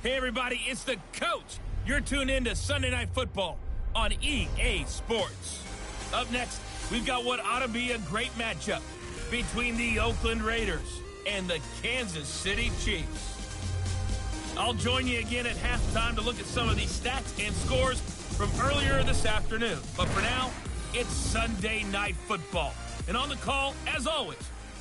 Hey, everybody, it's the coach. You're tuned in to Sunday Night Football on EA Sports. Up next, we've got what ought to be a great matchup between the Oakland Raiders and the Kansas City Chiefs. I'll join you again at halftime to look at some of these stats and scores from earlier this afternoon. But for now, it's Sunday Night Football. And on the call, as always,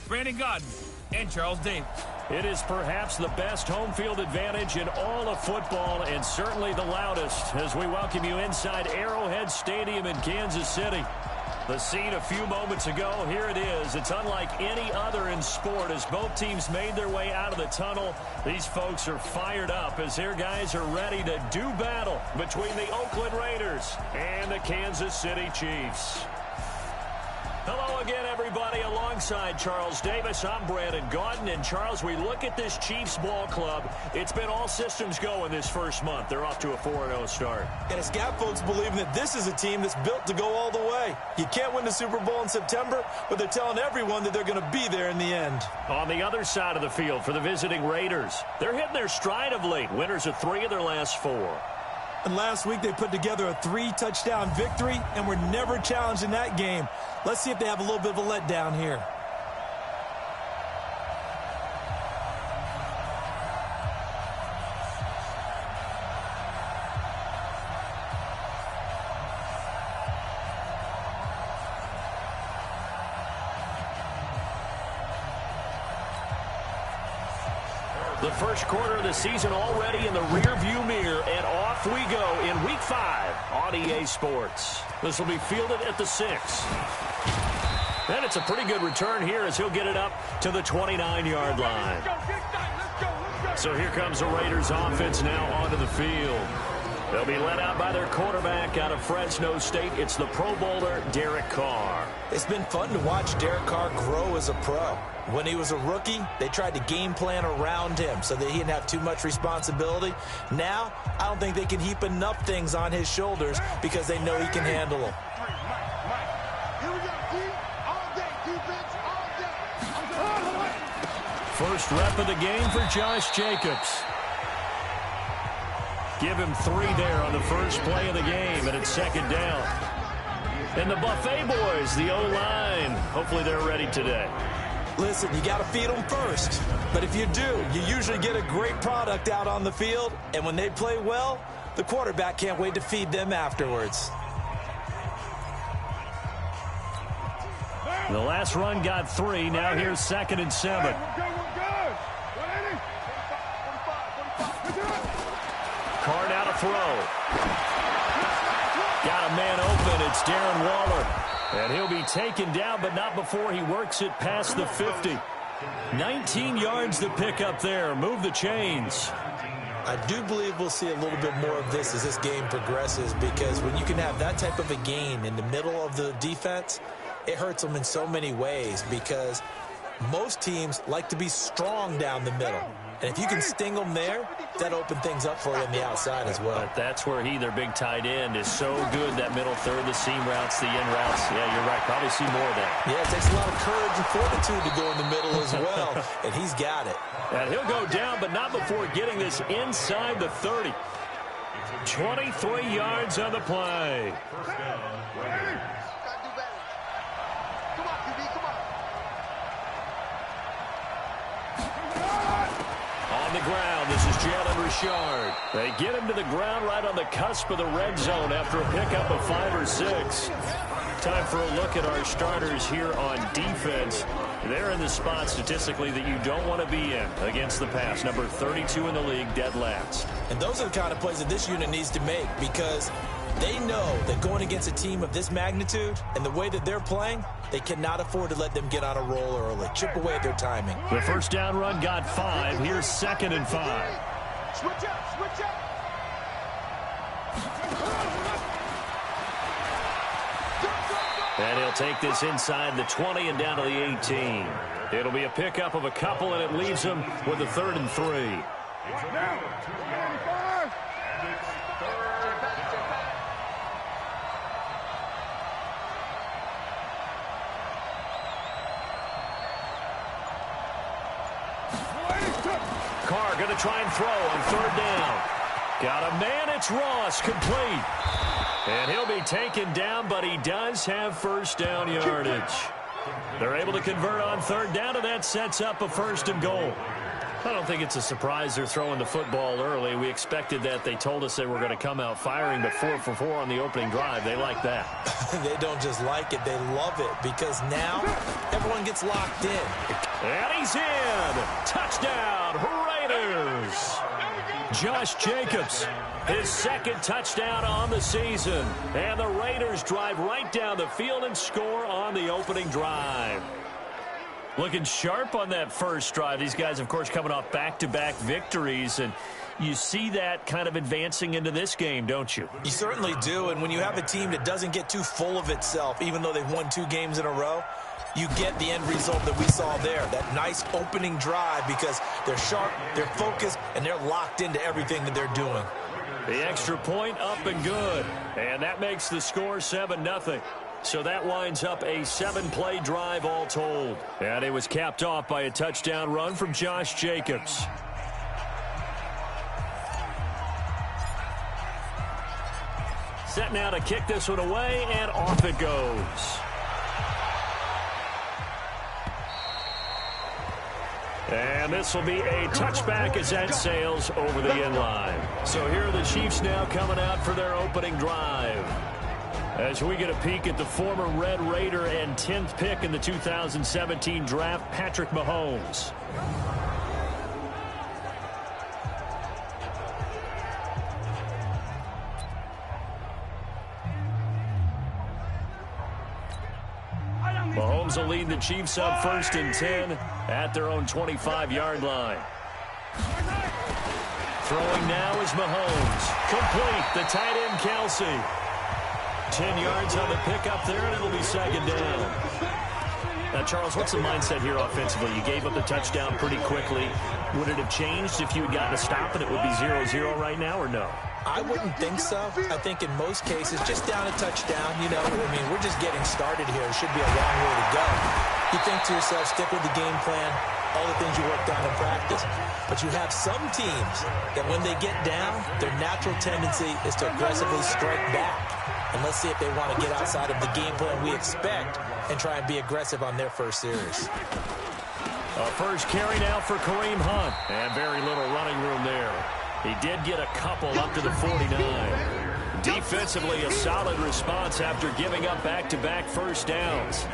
Brandon Godden and Charles Davis. It is perhaps the best home field advantage in all of football, and certainly the loudest, as we welcome you inside Arrowhead Stadium in Kansas City. The scene a few moments ago, here it is. It's unlike any other in sport as both teams made their way out of the tunnel. These folks are fired up as their guys are ready to do battle between the Oakland Raiders and the Kansas City Chiefs. Hello again, everybody. Alongside Charles Davis, I'm Brandon Godden. And, Charles, we look at this Chiefs ball club. It's been all systems go in this first month. They're off to a 4-0 start. And it's got folks believing that this is a team that's built to go all the way. You can't win the Super Bowl in September, but they're telling everyone that they're going to be there in the end. On the other side of the field for the visiting Raiders, they're hitting their stride of late. Winners of 3 of their last 4. And last week they put together a 3-touchdown victory and were never challenged in that game. Let's see if they have a little bit of a letdown here. The first quarter of the season already in the rearview mirror, and off we go in Week 5 on EA Sports. This will be fielded at the 6. And it's a pretty good return here as he'll get it up to the 29-yard line. So here comes the Raiders offense now onto the field. They'll be led out by their quarterback out of Fresno State. It's the Pro Bowler, Derek Carr. It's been fun to watch Derek Carr grow as a pro. When he was a rookie, they tried to game plan around him so that he didn't have too much responsibility. Now, I don't think they can heap enough things on his shoulders because they know he can handle them. First rep of the game for Josh Jacobs. Give him 3 there on the first play of the game, and it's second down. And the Buffet boys, the O-line, hopefully they're ready today. Listen, you got to feed them first. But if you do, you usually get a great product out on the field. And when they play well, the quarterback can't wait to feed them afterwards. The last run got 3. Now here's 2nd and 7. Carr now to throw. Got a man open. It's Darren Waller. And he'll be taken down, but not before he works it past the 50. 19 yards to pick up there. Move the chains. I do believe we'll see a little bit more of this as this game progresses, because when you can have that type of a gain in the middle of the defense, it hurts them in so many ways, because most teams like to be strong down the middle. And if you can sting them there, that opens things up for you on the outside as well. But that's where their big tight end, is so good, that middle third, the seam routes, the in routes. Yeah, you're right. Probably see more of that. Yeah, it takes a lot of courage and fortitude to go in the middle as well, and he's got it. And he'll go down, but not before getting this inside the 30. 23 yards on the play. The ground. This is Jalen Richard. They get him to the ground right on the cusp of the red zone after a pickup of 5 or 6. Time for a look at our starters here on defense. They're in the spot statistically that you don't want to be in against the pass. Number 32 in the league, dead last. And those are the kind of plays that this unit needs to make, because they know that going against a team of this magnitude and the way that they're playing, they cannot afford to let them get on a roll early. Chip away at their timing. The first down run got 5. Here's 2nd and 5. Switch up, switch up. And he'll take this inside the 20 and down to the 18. It'll be a pickup of a couple, and it leaves him with a 3rd and 3. Carr going to try and throw on third down. Got a man. It's Ross, complete. And he'll be taken down, but he does have first down yardage. They're able to convert on third down, and that sets up a 1st and goal. I don't think it's a surprise they're throwing the football early. We expected that. They told us they were going to come out firing, but 4 for 4 on the opening drive. They like that. They don't just like it, they love it, because now everyone gets locked in. And he's in. Touchdown, Raiders. Josh Jacobs, his 2nd touchdown on the season. And the Raiders drive right down the field and score on the opening drive. Looking sharp on that first drive. These guys, of course, coming off back-to-back victories, and you see that kind of advancing into this game, don't you? You certainly do, and when you have a team that doesn't get too full of itself, even though they've won 2 games in a row, you get the end result that we saw there, that nice opening drive, because they're sharp, they're focused, and they're locked into everything that they're doing. The extra point up and good, and that makes the score 7-0. So that winds up a 7-play drive all told. And it was capped off by a touchdown run from Josh Jacobs. Set now to kick this one away, and off it goes. And this will be a touchback as that sails over the end line. So here are the Chiefs now coming out for their opening drive. As we get a peek at the former Red Raider and 10th pick in the 2017 draft, Patrick Mahomes. Mahomes will lead the Chiefs up 1st and 10 at their own 25-yard line. Throwing now is Mahomes. Complete. The tight end, Kelsey. 10 yards on the pickup there, and it'll be 2nd down. Now, Charles, what's the mindset here offensively? You gave up the touchdown pretty quickly. Would it have changed if you had gotten a stop and it would be 0-0 right now, or no? I wouldn't think so. I think in most cases, just down a touchdown, you know, I mean, we're just getting started here. It should be a long way to go. You think to yourself, stick with the game plan, all the things you worked on in practice. But you have some teams that when they get down, their natural tendency is to aggressively strike back. And let's see if they want to get outside of the game plan we expect and try and be aggressive on their first series. A first carry now for Kareem Hunt. And very little running room there. He did get a couple up to the 49. Defensively, a solid response after giving up back-to-back first downs.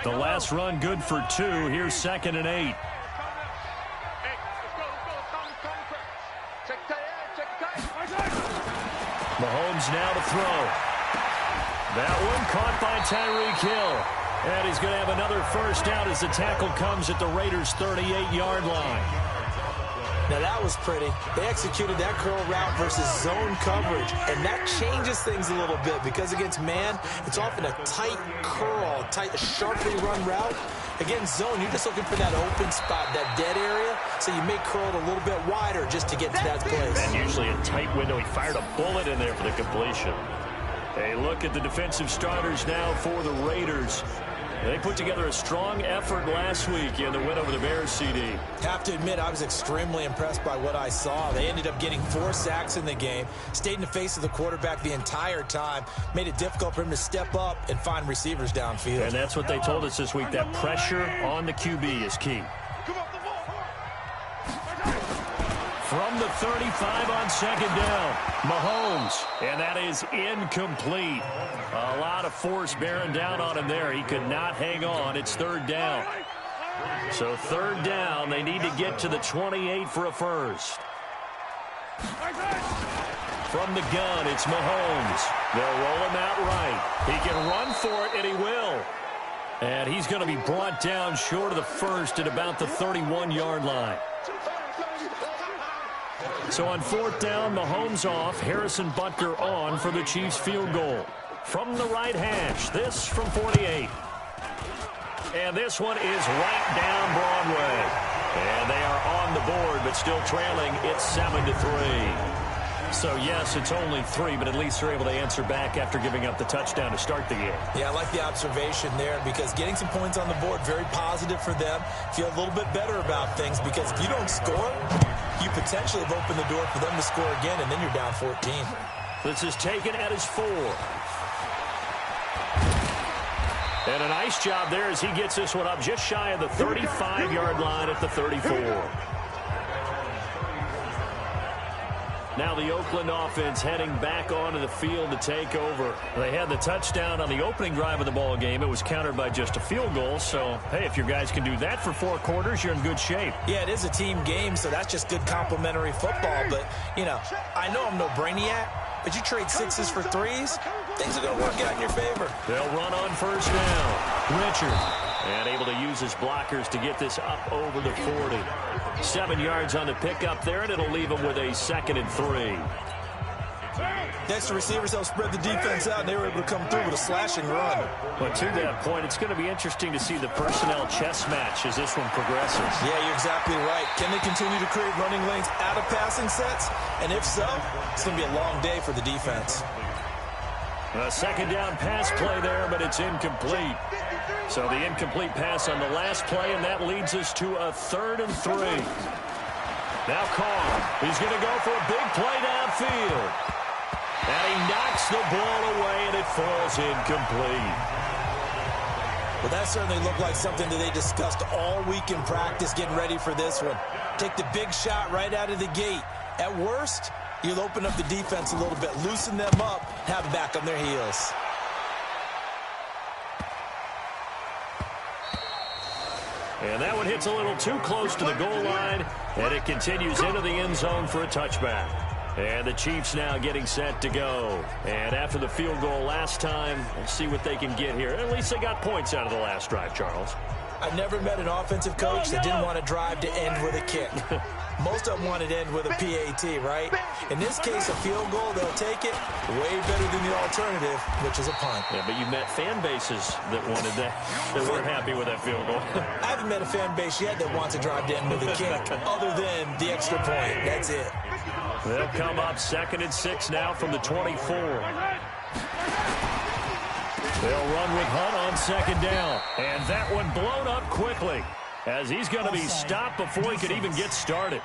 The last run good for 2. Here's 2nd and 8. Mahomes now to throw. That one caught by Tyreek Hill. And he's going to have another first down as the tackle comes at the Raiders' 38-yard line. Now that was pretty. They executed that curl route versus zone coverage, and that changes things a little bit because against man, it's often a tight curl, sharply run route. Against zone, you're just looking for that open spot, that dead area, so you may curl it a little bit wider just to get to that place. And usually a tight window. He fired a bullet in there for the completion. A look at the defensive starters now for the Raiders. They put together a strong effort last week in the win over the Bears, CD. Have to admit, I was extremely impressed by what I saw. They ended up getting 4 sacks in the game, stayed in the face of the quarterback the entire time, made it difficult for him to step up and find receivers downfield. And that's what they told us this week, that pressure on the QB is key. From the 35 on 2nd down, Mahomes, and that is incomplete. A lot of force bearing down on him there. He could not hang on. It's 3rd down. So 3rd down, they need to get to the 28 for a first. From the gun, it's Mahomes. They'll roll him out right. He can run for it, and he will. And he's going to be brought down short of the first at about the 31-yard line. So on 4th down, Mahomes off, Harrison Butker on for the Chiefs field goal. From the right hash, this from 48. And this one is right down Broadway. And they are on the board, but still trailing. It's 7-3. So, yes, it's only 3, but at least they're able to answer back after giving up the touchdown to start the game. Yeah, I like the observation there because getting some points on the board, very positive for them. Feel a little bit better about things because if you don't score, you potentially have opened the door for them to score again, and then you're down 14. This is taken at his 4. And a nice job there as he gets this one up just shy of the 35-yard line at the 34. Now the Oakland offense heading back onto the field to take over. They had the touchdown on the opening drive of the ball game. It was countered by just a field goal. So, hey, if your guys can do that for 4 quarters, you're in good shape. Yeah, it is a team game, so that's just good complimentary football. But, you know, I know I'm no brainiac, but you trade 6s for 3s, things are going to work out in your favor. They'll run on first down. Richard. And able to use his blockers to get this up over the 40. 7 yards on the pickup there, and it'll leave them with a 2nd and 3. Next, the receivers help spread the defense out, and they were able to come through with a slashing run. But to that point, it's going to be interesting to see the personnel chess match as this one progresses. Yeah, you're exactly right. Can they continue to create running lanes out of passing sets? And if so, it's going to be a long day for the defense. A 2nd down pass play there, but it's incomplete. So the incomplete pass on the last play, and that leads us to a 3rd and 3. Now Carr, he's going to go for a big play downfield. And he knocks the ball away, and it falls incomplete. Well, that certainly looked like something that they discussed all week in practice getting ready for this one. Take the big shot right out of the gate. At worst, you'll open up the defense a little bit, loosen them up, have them back on their heels. And that one hits a little too close to the goal line, and it continues into the end zone for a touchback. And the Chiefs now getting set to go. And after the field goal last time, let's see what they can get here. At least they got points out of the last drive, Charles. I've never met an offensive coach that didn't want to drive to end with a kick. Most of them wanted to end with a PAT, right? In this case, a field goal, they'll take it way better than the alternative, which is a punt. Yeah, but you've met fan bases that wanted that, that weren't happy with that field goal. I haven't met a fan base yet that wants to drive to end with a kick, other than the extra point. That's it. They'll come up 2nd and 6 now from the 24. They'll run with Hunt on 2nd down. And that one blown up quickly as he's going to be stopped before he could even get started.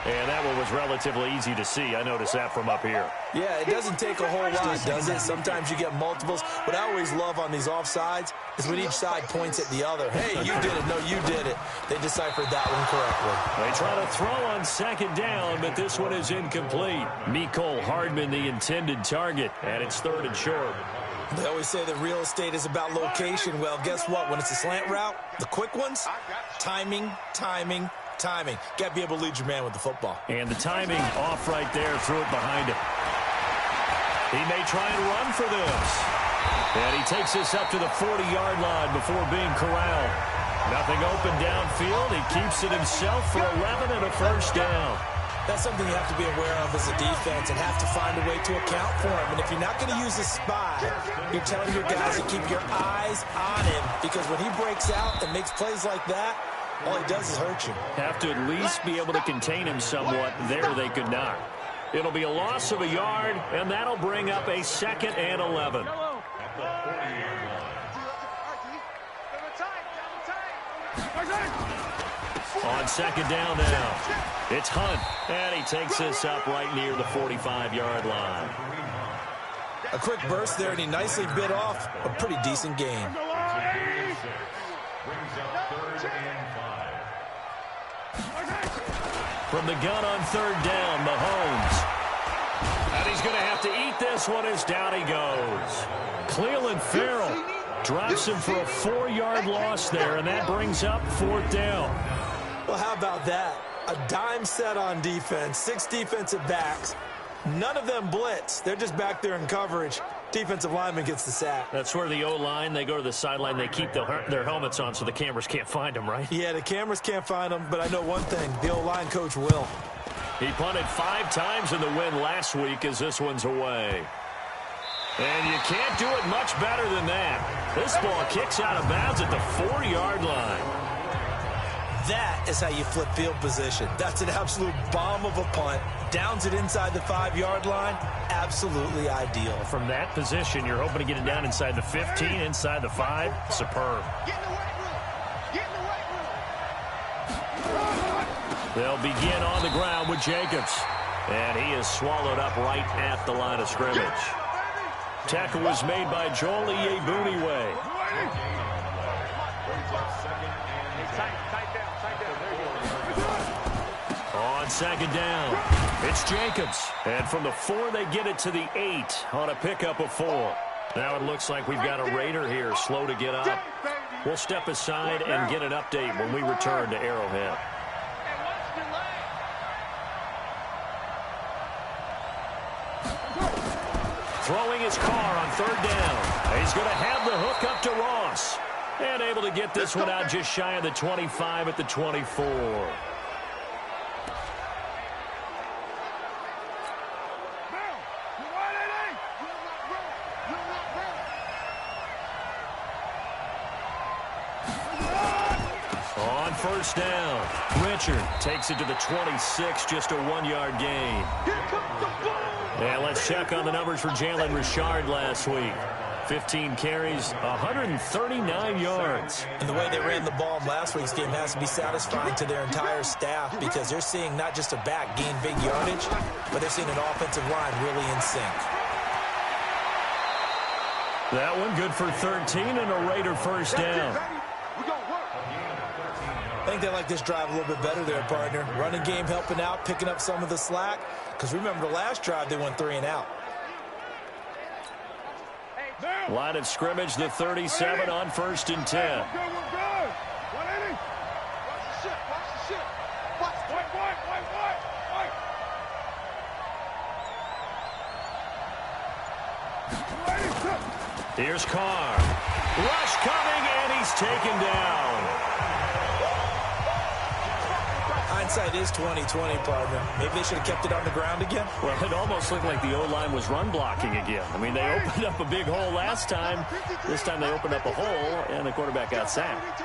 And that one was relatively easy to see. I noticed that from up here. Yeah, it doesn't take a whole lot, does it? Sometimes you get multiples. What I always love on these offsides is when each side points at the other. Hey, you did it. No, you did it. They deciphered that one correctly. They try to throw on 2nd down, but this one is incomplete. Mecole Hardman, the intended target, and it's 3rd and short. They always say that real estate is about location. Well, guess what? When it's a slant route, the quick ones, timing. Got to be able to lead your man with the football. And the timing off right there, threw it behind him. He may try and run for this. And he takes this up to the 40-yard line before being corralled. Nothing open downfield. He keeps it himself for 11 and a 1st down. That's something you have to be aware of as a defense and have to find a way to account for him. And if you're not going to use a spy, you're telling your guys to keep your eyes on him, because when he breaks out and makes plays like that, all he does is hurt you. Have to at least be able to contain him somewhat. There they could not. It'll be a loss of a yard, and that'll bring up a 2nd and 11. On 2nd down now, it's Hunt, and he takes this up right near the 45-yard line. A quick burst there, and he nicely bit off a pretty decent game. From the gun on 3rd down, Mahomes. And he's going to have to eat this one as down he goes. Cleveland Farrell drops him for a 4-yard loss there, and that brings up 4th down. Well, how about that? A dime set on defense, 6 defensive backs. None of them blitz. They're just back there in coverage. Defensive lineman gets the sack. That's where the O-line, they go to the sideline, they keep their helmets on so the cameras can't find them, right? Yeah, the cameras can't find them, but I know one thing. The O-line coach will. He punted 5 times in the win last week as this one's away. And you can't do it much better than that. This ball kicks out of bounds at the 4-yard line. That is how you flip field position. That's an absolute bomb of a punt. Downs it inside the 5-yard line. Absolutely ideal. From that position, you're hoping to get it down inside the 15, inside the 5. Superb. Get in the weight room. Get in the weight room. They'll begin on the ground with Jacobs. And he is swallowed up right at the line of scrimmage. Tackle was made by Joel Iyiegbuniwe. On second down, it's Jacobs. And from the 4, they get it to the 8 on a pickup of 4. Now it looks like we've got a Raider here, slow to get up. We'll step aside and get an update when we return to Arrowhead. Throwing his car on third down. He's going to have the hook up to Ross. And able to get this one out just shy of the 25 at the 24. On first down, Richard takes it to the 26, just a 1-yard gain. And let's check on the numbers for Jalen Richard last week. 15 carries, 139 yards. And the way they ran the ball in last week's game has to be satisfying to their entire staff because they're seeing not just a back gain big yardage, but they're seeing an offensive line really in sync. That one good for 13 and a Raider first down. I think they like this drive a little bit better there, partner. Running game helping out, picking up some of the slack. Because remember the last drive, they went 3 and out. Line of scrimmage, the 37 on first and 10. Watch the shit. Watch the shit. Here's Carr. Rush coming, and he's taken down. Hindsight is 20/20, partner. Maybe they should have kept it on the ground again. Well, it almost looked like the O-line was run blocking again. I mean, they opened up a big hole last time. This time they opened up a hole, and the quarterback got sacked.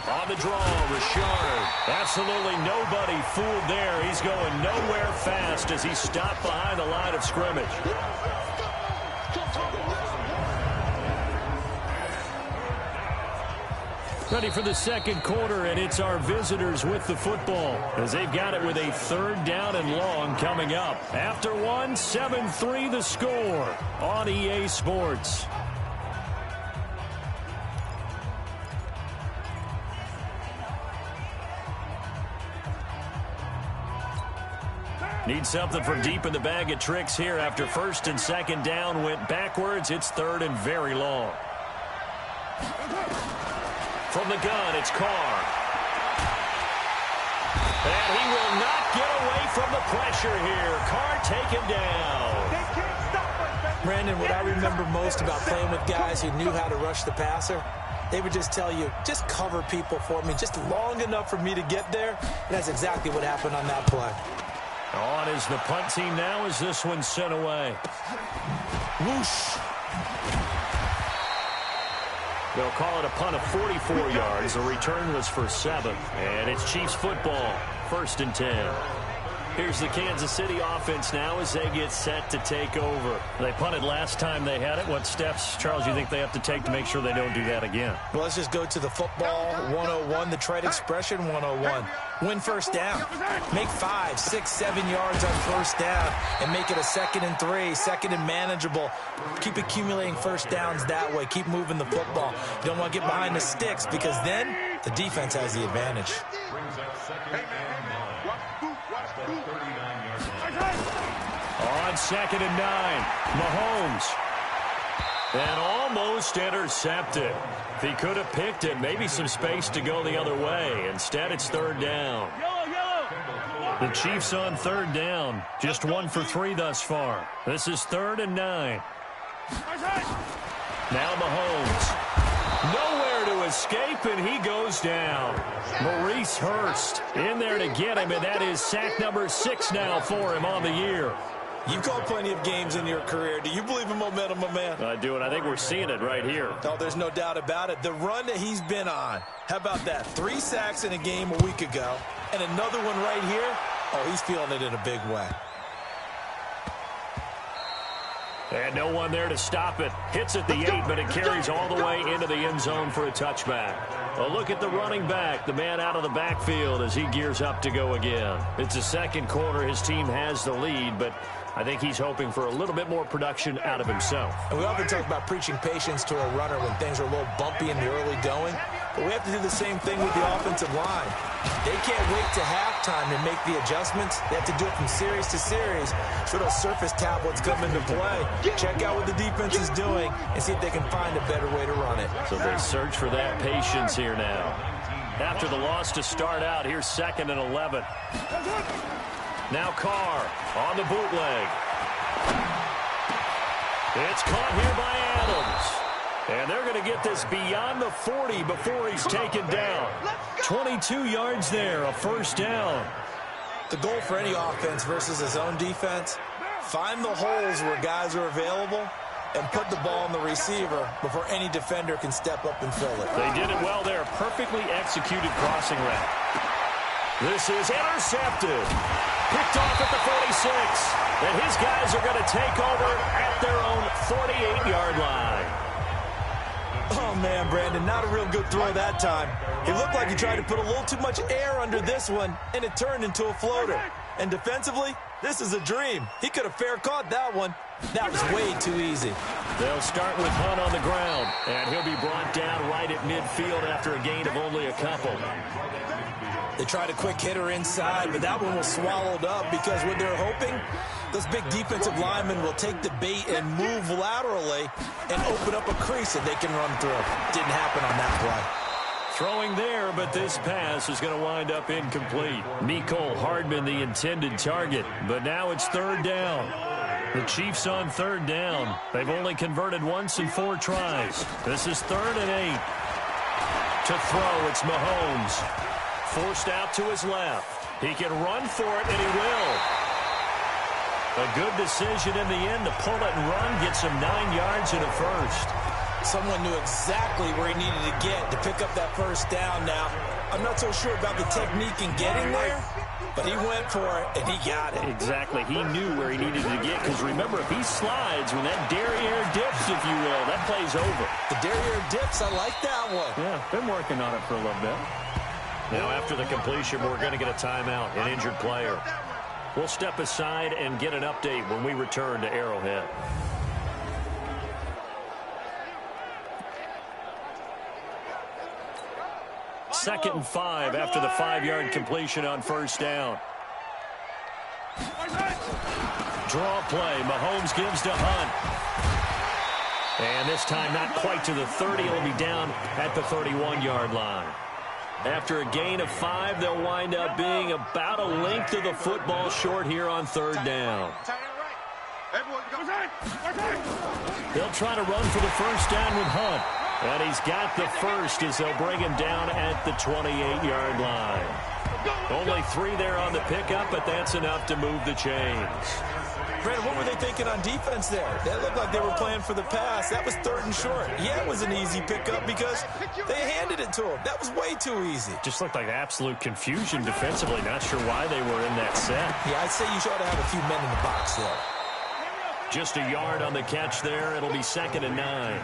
On the draw, Richard. Absolutely nobody fooled there. He's going nowhere fast as he's stopped behind the line of scrimmage. Ready for the second quarter, and it's our visitors with the football as they've got it with a third down and long coming up. After one, 7-3 the score on EA Sports. Need something from deep in the bag of tricks here after first and second down went backwards. It's third and very long. From the gun, it's Carr. And he will not get away from the pressure here. Carr taken down. Brandon, what I remember most about playing with guys who knew how to rush the passer, they would just tell you, just cover people for me, just long enough for me to get there. And that's exactly what happened on that play. On is the punt team now as this one's sent away. Whoosh. They'll call it a punt of 44 yards. The return was for 7. And it's Chiefs football, first and 10. Here's the Kansas City offense now as they get set to take over. They punted last time they had it. What steps, Charles, you think they have to take to make sure they don't do that again? Well, let's just go to the football 101, the trade expression 101. Win first down. Make 5, 6, 7 yards on first down and make it a 2nd and 3, 2nd and manageable. Keep accumulating first downs that way. Keep moving the football. You don't want to get behind the sticks because then the defense has the advantage. On 2nd and 9, Mahomes. And almost intercepted. If he could have picked it, maybe some space to go the other way. Instead, it's third down. The Chiefs on third down. Just 1 for 3 thus far. This is 3rd and 9. Now Mahomes. Nowhere to escape, and he goes down. Maurice Hurst in there to get him, and that is sack number 6 now for him on the year. You've called plenty of games in your career. Do you believe in momentum, my man? I do, and I think we're seeing it right here. Oh, there's no doubt about it. The run that he's been on. How about that? 3 sacks in a game a week ago, and another one right here. Oh, he's feeling it in a big way. And no one there to stop it. Hits at the 8, but it carries all the way into the end zone for a touchback. A look at the running back, the man out of the backfield as he gears up to go again. It's the second quarter. His team has the lead, but I think he's hoping for a little bit more production out of himself. And we often talk about preaching patience to a runner when things are a little bumpy in the early going, but we have to do the same thing with the offensive line. They can't wait to halftime to make the adjustments. They have to do it from series to series so those surface tablets come into play. Check out what the defense is doing and see if they can find a better way to run it. So they search for that patience here now. After the loss to start out, here's 2nd and 11. Now Carr on the bootleg. It's caught here by Adams. And they're going to get this beyond the 40 before he's taken down. 22 yards there, a first down. The goal for any offense versus his own defense, find the holes where guys are available and put the ball on the receiver before any defender can step up and fill it. They did it well there. Perfectly executed crossing route. This is intercepted. Picked off at the 46. And his guys are going to take over at their own 48-yard line. Oh, man, Brandon, not a real good throw that time. It looked like he tried to put a little too much air under this one, and it turned into a floater. And defensively, this is a dream. He could have fair caught that one. That was way too easy. They'll start with Hunt on the ground, and he'll be brought down right at midfield after a gain of only a couple. They tried a quick hitter inside, but that one was swallowed up because what they're hoping, those big defensive linemen will take the bait and move laterally and open up a crease that they can run through. Didn't happen on that play. Throwing there, but this pass is going to wind up incomplete. Mecole Hardman, the intended target, but now it's 3rd down. The Chiefs on 3rd down. They've only converted once in 4 tries. This is 3rd and 8. To throw, it's Mahomes. Forced out to his left. He can run for it, and he will. A good decision in the end to pull it and run, gets him 9 yards and a first. Someone knew exactly where he needed to get to pick up that first down now. I'm not so sure about the technique in getting there, but he went for it, and he got it. Exactly. He knew where he needed to get, because remember, if he slides, when that derriere dips, if you will, that play's over. The derriere dips, I like that one. Yeah, been working on it for a little bit. Now, after the completion, we're going to get a timeout, an injured player. We'll step aside and get an update when we return to Arrowhead. Second and 5 after the 5-yard completion on first down. Draw play. Mahomes gives to Hunt. And this time not quite to the 30. He'll be down at the 31-yard line. After a gain of 5, they'll wind up being about a length of the football short here on 3rd down. They'll try to run for the first down with Hunt. And he's got the first as they'll bring him down at the 28-yard line. Only 3 there on the pickup, but that's enough to move the chains. Brandon, what were they thinking on defense there? That looked like they were playing for the pass. That was 3rd and short. Yeah, it was an easy pickup because they handed it to him. That was way too easy. Just looked like absolute confusion defensively. Not sure why they were in that set. Yeah, I'd say you ought to have a few men in the box there. Just a yard on the catch there. It'll be 2nd and 9.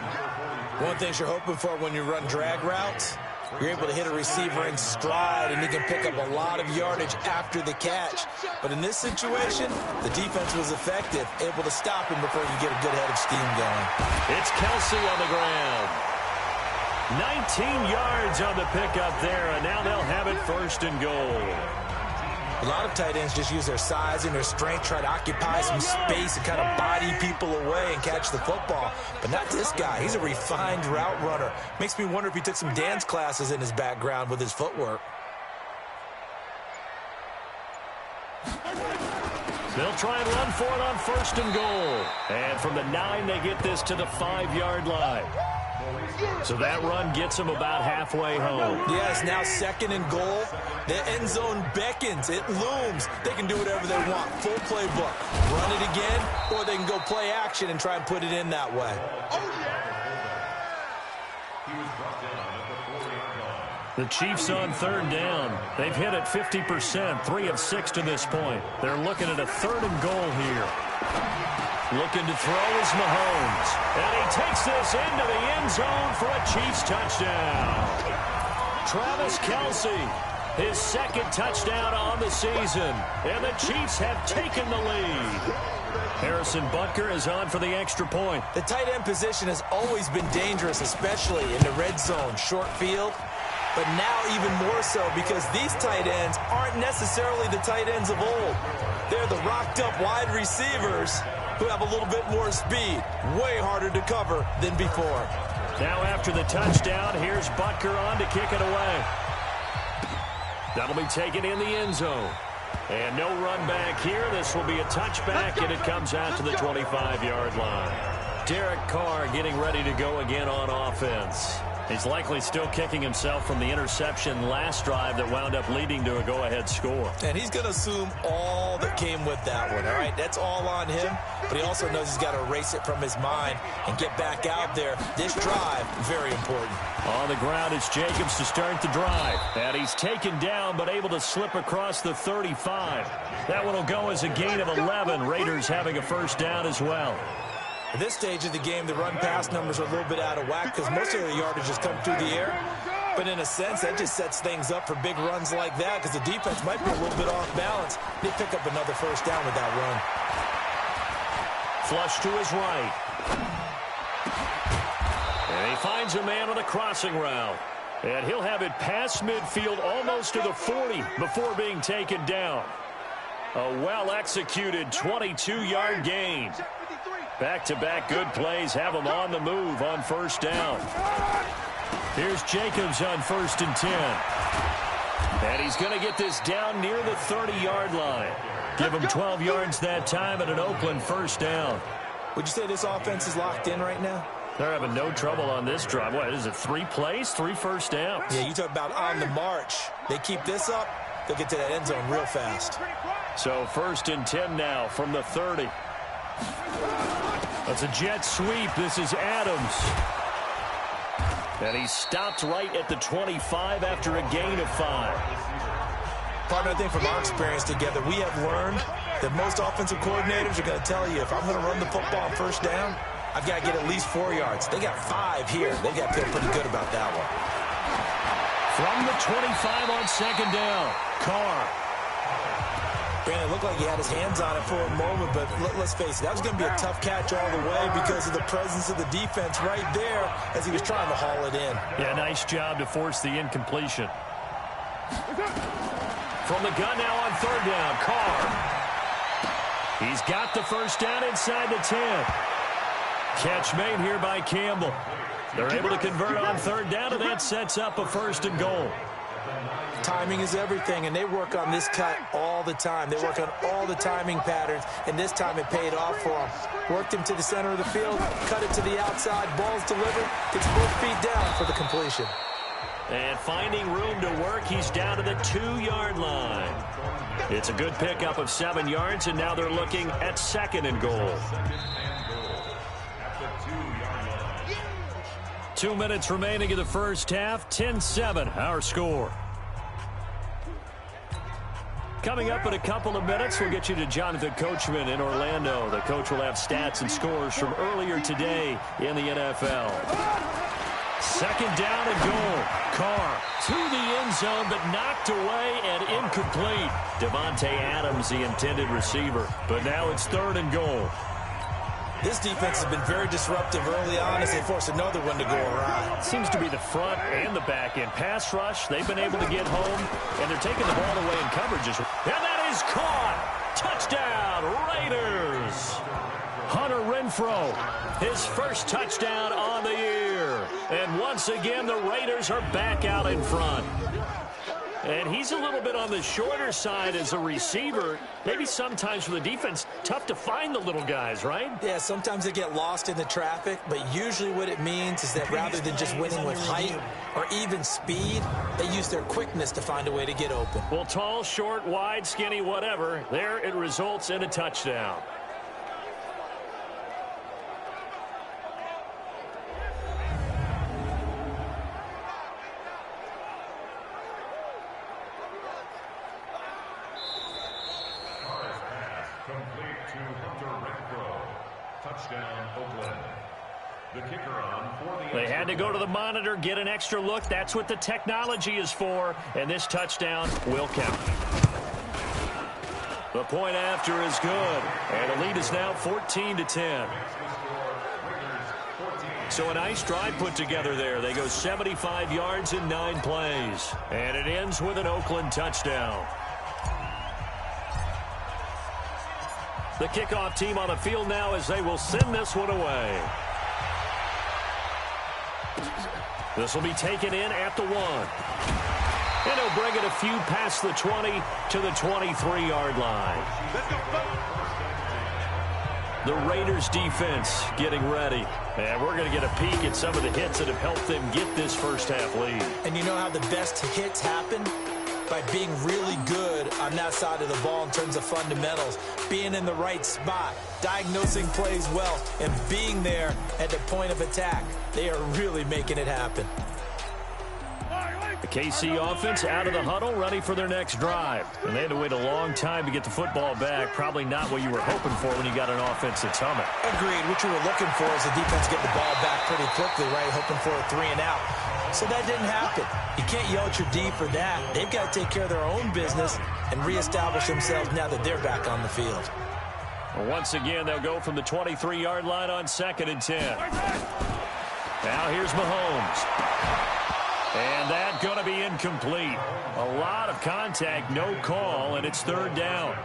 One thing you're hoping for when you run drag routes, you're able to hit a receiver in stride, and he can pick up a lot of yardage after the catch. But in this situation, the defense was effective, able to stop him before he get a good head of steam going. It's Kelsey on the ground. 19 yards on the pickup there, and now they'll have it 1st and goal. A lot of tight ends just use their size and their strength, try to occupy some space and kind of body people away and catch the football. But not this guy. He's a refined route runner. Makes me wonder if he took some dance classes in his background with his footwork. They'll try and run for it on 1st and goal. And from the 9, they get this to the 5-yard line. So that run gets them about halfway home. Yes, now 2nd and goal. The end zone beckons. It looms. They can do whatever they want. Full playbook. Run it again, or they can go play action and try and put it in that way. The Chiefs on 3rd down. They've hit it 50%, 3 of 6 to this point. They're looking at a 3rd and goal here. Looking to throw is Mahomes. And he takes this into the end zone for a Chiefs touchdown. Travis Kelce, his 2nd touchdown on the season. And the Chiefs have taken the lead. Harrison Butker is on for the extra point. The tight end position has always been dangerous, especially in the red zone, short field. But now even more so because these tight ends aren't necessarily the tight ends of old. They're the rocked-up wide receivers who have a little bit more speed. Way harder to cover than before. Now after the touchdown, here's Butker on to kick it away. That'll be taken in the end zone. And no run back here. This will be a touchback, and it comes out to the 25-yard line. Derek Carr getting ready to go again on offense. He's likely still kicking himself from the interception last drive that wound up leading to a go-ahead score. And he's going to assume all that came with that one, all right? That's all on him, but he also knows he's got to erase it from his mind and get back out there. This drive, very important. On the ground, it's Jacobs to start the drive. And he's taken down, but able to slip across the 35. That one will go as a gain of 11. Raiders having a 1st down as well. At this stage of the game, the run-pass numbers are a little bit out of whack because most of the yardage has come through the air. But in a sense, that just sets things up for big runs like that because the defense might be a little bit off balance. They pick up another 1st down with that run. Flush to his right. And he finds a man on a crossing route. And he'll have it past midfield almost to the 40 before being taken down. A well-executed 22-yard gain. Back-to-back good plays have him on the move on 1st down. Here's Jacobs on 1st and 10. And he's going to get this down near the 30-yard line. Give him 12 yards that time at an Oakland 1st down. Would you say this offense is locked in right now? They're having no trouble on this drive. What is it, 3 plays, 3 1st downs? Yeah, you talk about on the march. They keep this up, they'll get to that end zone real fast. So 1st and 10 now from the 30. That's a jet sweep. This is Adams. And he stopped right at the 25 after a gain of 5. Partner, I think from our experience together, we have learned that most offensive coordinators are going to tell you, if I'm going to run the football on 1st down, I've got to get at least 4 yards. They got 5 here. They've got to feel pretty good about that one. From the 25 on 2nd down, Carr. Brandon, it looked like he had his hands on it for a moment, but let's face it, that was going to be a tough catch all the way because of the presence of the defense right there as he was trying to haul it in. Yeah, nice job to force the incompletion. From the gun now on 3rd down, Carr. He's got the 1st down inside the 10. Catch made here by Campbell. They're able to convert on 3rd down, and that sets up a 1st and goal. Timing is everything, and they work on this cut all the time. They work on all the timing patterns, and this time it paid off for them. Worked him to the center of the field, cut it to the outside, ball's delivered, gets both feet down for the completion. And finding room to work, he's down to the 2-yard line. It's a good pickup of 7 yards, and now they're looking at 2nd and goal. 2 minutes remaining in the 1st half, 10-7, our score. Coming up in a couple of minutes, we'll get you to Jonathan Coachman in Orlando. The coach will have stats and scores from earlier today in the NFL. 2nd down and goal. Carr to the end zone, but knocked away and incomplete. Devontae Adams, the intended receiver. But now it's 3rd and goal. This defense has been very disruptive early on as they force another one to go awry. Seems to be the front and the back end. Pass rush, they've been able to get home, and they're taking the ball away in coverages. And that is caught. Touchdown, Raiders. Hunter Renfrow, his 1st touchdown on the year. And once again, the Raiders are back out in front. And he's a little bit on the shorter side as a receiver. Maybe sometimes for the defense, tough to find the little guys, right? Yeah, sometimes they get lost in the traffic, but usually what it means is that rather than just winning with height or even speed, they use their quickness to find a way to get open. Well, tall, short, wide, skinny, whatever, there it results in a touchdown. They had to go to the monitor, get an extra look. That's what the technology is for, and this touchdown will count. The point after is good, and the lead is now 14-10. So a nice drive put together there. They go 75 yards in 9 plays, and it ends with an Oakland touchdown. The kickoff team on the field now as they will send this one away. This will be taken in at the 1. And he'll bring it a few past the 20 to the 23-yard line. The Raiders defense getting ready. And we're going to get a peek at some of the hits that have helped them get this first half lead. And you know how the best hits happen? By being really good on that side of the ball in terms of fundamentals, being in the right spot, diagnosing plays well, and being there at the point of attack. They are really making it happen. The KC offense out of the huddle, ready for their next drive. And they had to wait a long time to get the football back. Probably not what you were hoping for when you got an offense that's humming. Agreed. What you were looking for is the defense get the ball back pretty quickly, right? Hoping for a 3 and out. So that didn't happen. You can't yell at your D for that. They've got to take care of their own business and reestablish themselves now that they're back on the field. Well, once again, they'll go from the 23-yard line on 2nd and 10. Now here's Mahomes. And that's going to be incomplete. A lot of contact, no call, and it's 3rd down.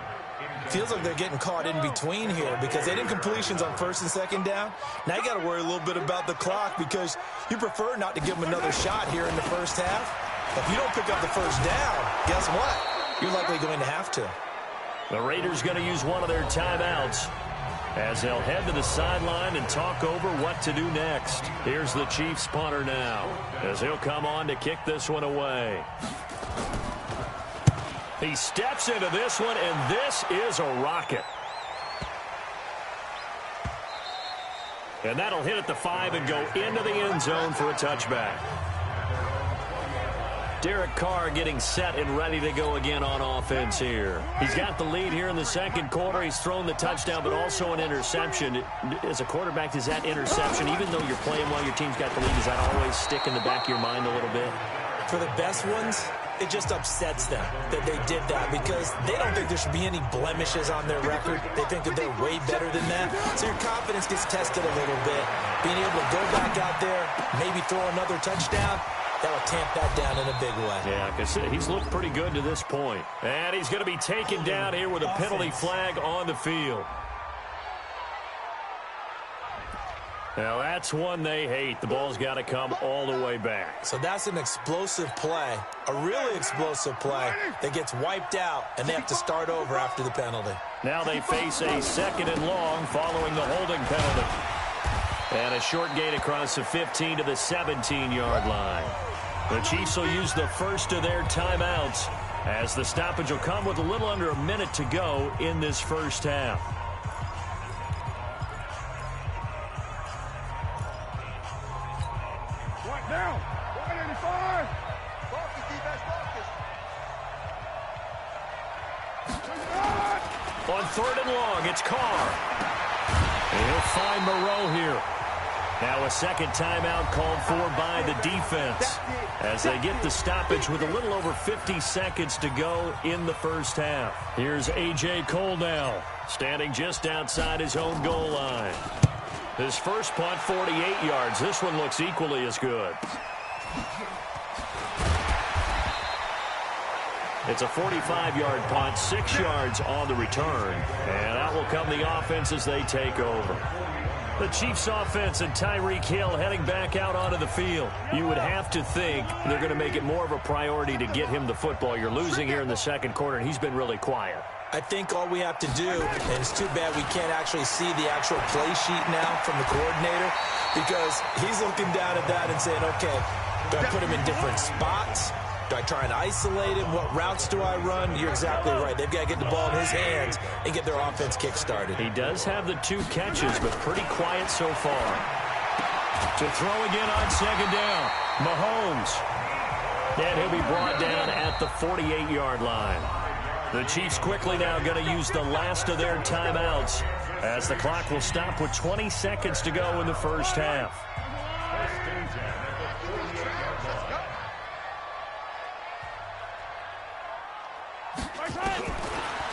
Feels like they're getting caught in between here because they did completions on 1st and 2nd down. Now you got to worry a little bit about the clock because you prefer not to give them another shot here in the first half. If you don't pick up the 1st down, guess what? You're likely going to have to. The Raiders going to use one of their timeouts as they'll head to the sideline and talk over what to do next. Here's the Chiefs punter now as he'll come on to kick this one away. He steps into this one, and this is a rocket. And that'll hit at the 5 and go into the end zone for a touchback. Derek Carr getting set and ready to go again on offense here. He's got the lead here in the 2nd quarter. He's thrown the touchdown, but also an interception. As a quarterback, does that interception, even though you're playing while your team's got the lead, does that always stick in the back of your mind a little bit? For the best ones, it just upsets them that they did that because they don't think there should be any blemishes on their record. They think that they're way better than that. So your confidence gets tested a little bit. Being able to go back out there, maybe throw another touchdown, that will tamp that down in a big way. Yeah, because he's looked pretty good to this point. And he's going to be taken down here with a penalty flag on the field. Now, that's one they hate. The ball's got to come all the way back. So that's an explosive play, a really explosive play that gets wiped out, and they have to start over after the penalty. Now they face a 2nd and long following the holding penalty. And a short gain across the 15 to the 17-yard line. The Chiefs will use the first of their timeouts as the stoppage will come with a little under a minute to go in this first half. Right now, 185. Focus, defense, focus. On 3rd and long, it's Carr. And he'll find Moreau here. Now a 2nd timeout called for by the defense as they get the stoppage with a little over 50 seconds to go in the first half. Here's A.J. Cole now, standing just outside his own goal line. His first punt, 48 yards. This one looks equally as good. It's a 45-yard punt, 6 yards on the return. And out will come the offense as they take over. The Chiefs offense and Tyreek Hill heading back out onto the field. You would have to think they're going to make it more of a priority to get him the football. You're losing here in the second quarter, and he's been really quiet. I think all we have to do, and it's too bad we can't actually see the actual play sheet now from the coordinator, because he's looking down at that and saying, okay, do I put him in different spots? Do I try and isolate him? What routes do I run? You're exactly right. They've got to get the ball in his hands and get their offense kick-started. He does have the 2 catches, but pretty quiet so far. To throw again on second down, Mahomes. And he'll be brought down at the 48-yard line. The Chiefs quickly now going to use the last of their timeouts as the clock will stop with 20 seconds to go in the first half.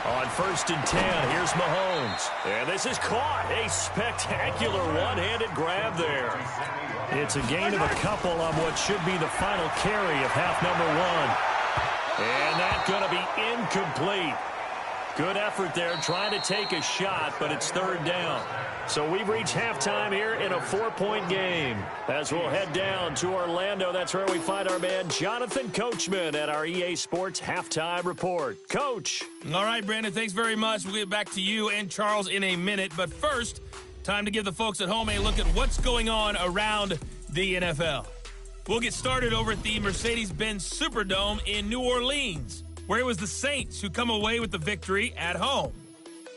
On 1st and 10, here's Mahomes. And this is caught. A spectacular one-handed grab there. It's a gain of a couple on what should be the final carry of half number 1. And that's going to be incomplete. Good effort there, trying to take a shot, but it's 3rd down. So we've reached halftime here in a 4-point game. As we'll head down to Orlando, that's where we find our man Jonathan Coachman at our EA Sports Halftime Report. Coach. All right, Brandon, thanks very much. We'll get back to you and Charles in a minute. But first, time to give the folks at home a look at what's going on around the NFL. We'll get started over at the Mercedes-Benz Superdome in New Orleans, where it was the Saints who come away with the victory at home.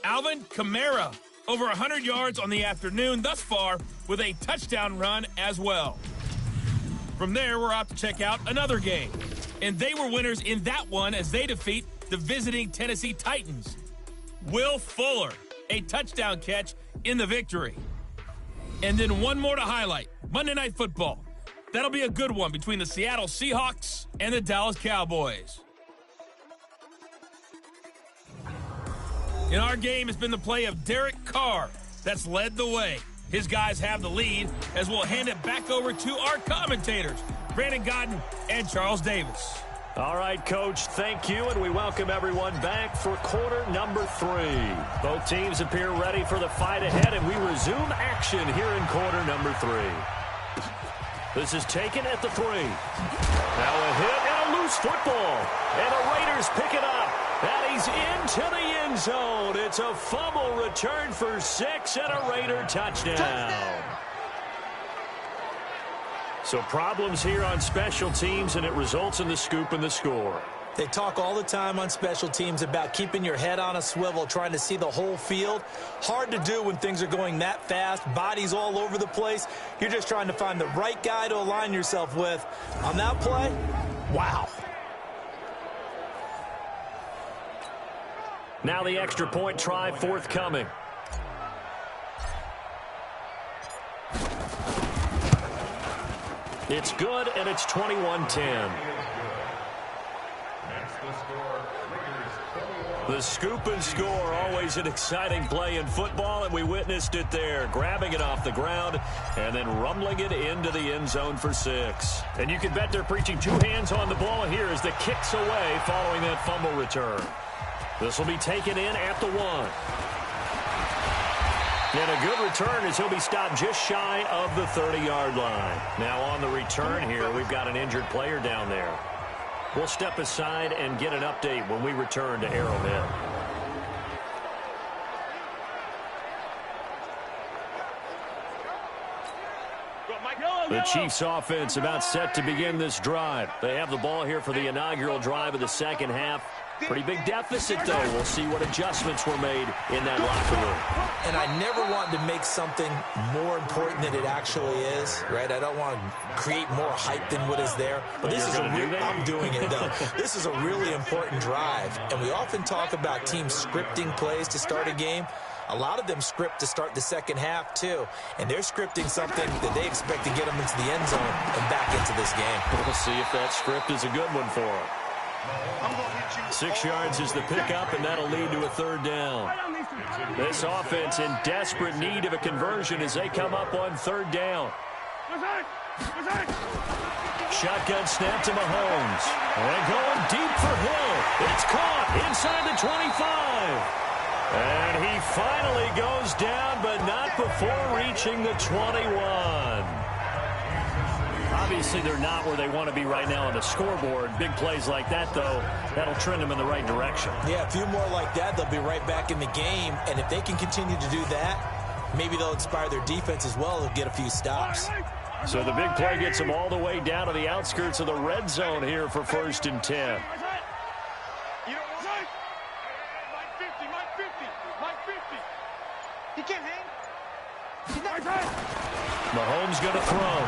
Alvin Kamara, over 100 yards on the afternoon thus far with a touchdown run as well. From there, we're off to check out another game. And they were winners in that one as they defeat the visiting Tennessee Titans. Will Fuller, a touchdown catch in the victory. And then one more to highlight, Monday Night Football. That'll be a good one between the Seattle Seahawks and the Dallas Cowboys. In our game has been the play of Derek Carr that's led the way. His guys have the lead as we'll hand it back over to our commentators, Brandon Godden and Charles Davis. All right, Coach, thank you, and we welcome everyone back for quarter number 3. Both teams appear ready for the fight ahead, and we resume action here in quarter number 3. This is taken at the 3. Now a hit and a loose football, and the Raiders pick it up. And he's into the end zone. It's a fumble return for 6 and a Raider touchdown. So problems here on special teams, and it results in the scoop and the score. They talk all the time on special teams about keeping your head on a swivel, trying to see the whole field. Hard to do when things are going that fast, bodies all over the place. You're just trying to find the right guy to align yourself with. On that play, wow. Now the extra point try forthcoming. It's good, and it's 21-10. The scoop and score, always an exciting play in football, and we witnessed it there, grabbing it off the ground and then rumbling it into the end zone for 6. And you can bet they're preaching 2 hands on the ball here as the kick's away following that fumble return. This will be taken in at the 1. And a good return as he'll be stopped just shy of the 30-yard line. Now on the return here, we've got an injured player down there. We'll step aside and get an update when we return to Arrowhead. The Chiefs offense about set to begin this drive. They have the ball here for the inaugural drive of the second half. Pretty big deficit, though. We'll see what adjustments were made in that locker room. And I never want to make something more important than it actually is, right? I don't want to create more hype than what is there. But this is I'm doing it, though. This is a really important drive. And we often talk about teams scripting plays to start a game. A lot of them script to start the second half, too. And they're scripting something that they expect to get them into the end zone and back into this game. We'll see if that script is a good one for them. 6 yards is the pickup, and that'll lead to a 3rd down. This offense in desperate need of a conversion as they come up on 3rd down. Shotgun snap to Mahomes. And going deep for Hill. It's caught inside the 25. And he finally goes down, but not before reaching the 21. Obviously, they're not where they want to be right now on the scoreboard. Big plays like that, though, that'll trend them in the right direction. Yeah, a few more like that, they'll be right back in the game. And if they can continue to do that, maybe they'll inspire their defense as well. They'll get a few stops. So the big play gets them all the way down to the outskirts of the red zone here for 1st and 10. Mahomes going to throw.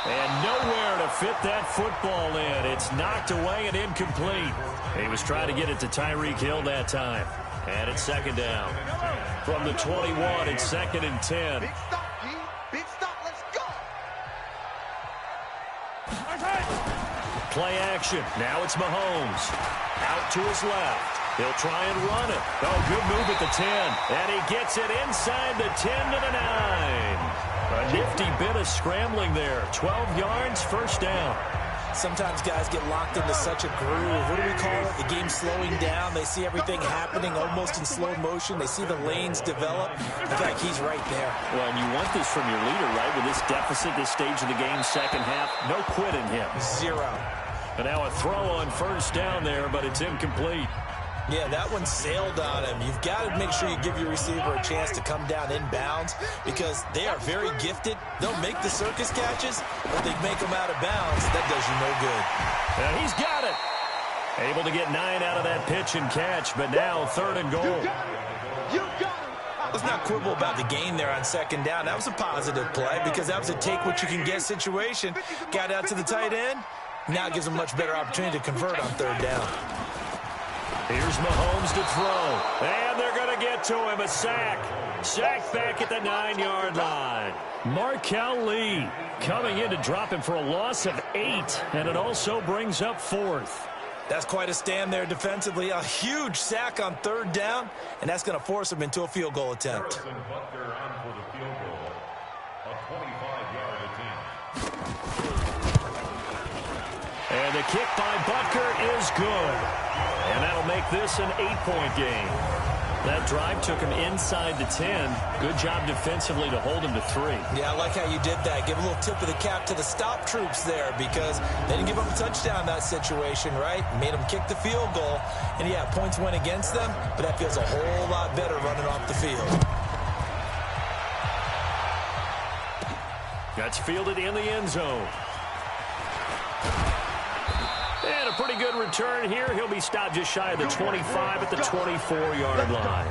And nowhere to fit that football in. It's knocked away and incomplete. He was trying to get it to Tyreek Hill that time. And it's 2nd down. From the 21, it's 2nd and 10. Big stop, G. Big stop. Let's go. Play action. Now it's Mahomes. Out to his left. He'll try and run it. Oh, good move at the 10. And he gets it inside the 10 to the 9. A nifty bit of scrambling there. 12 yards, 1st down. Sometimes guys get locked into such a groove. What do we call it? The game slowing down. They see everything happening almost in slow motion. They see the lanes develop. In fact, he's right there. Well, and you want this from your leader, right? With this deficit, this stage of the game, 2nd half, no quit in him. 0. And now a throw on 1st down there, but it's incomplete. Yeah, that one sailed on him. You've got to make sure you give your receiver a chance to come down inbounds because they are very gifted. They'll make the circus catches, but they make them out of bounds. That does you no good. And he's got it. Able to get 9 out of that pitch and catch, but now 3rd and goal. You got him. Let's not quibble about the gain there on 2nd down. That was a positive play because that was a take-what-you-can-get situation. Got out to the tight end. Now it gives them a much better opportunity to convert on 3rd down. Here's Mahomes to throw. And they're going to get to him. A sack. Sack back at the 9-yard line. Markel Lee coming in to drop him for a loss of 8. And it also brings up 4th. That's quite a stand there defensively. A huge sack on 3rd down. And that's going to force him into a field goal attempt. And the kick by Butker is good. And that'll make this an 8-point game. That drive took him inside the 10. Good job defensively to hold him to 3. Yeah, I like how you did that. Give a little tip of the cap to the stop troops there because they didn't give up a touchdown in that situation, right? Made them kick the field goal. And, yeah, points went against them, but that feels a whole lot better running off the field. That's fielded in the end zone. And a pretty good return here. He'll be stopped just shy of the 25 at the 24-yard line.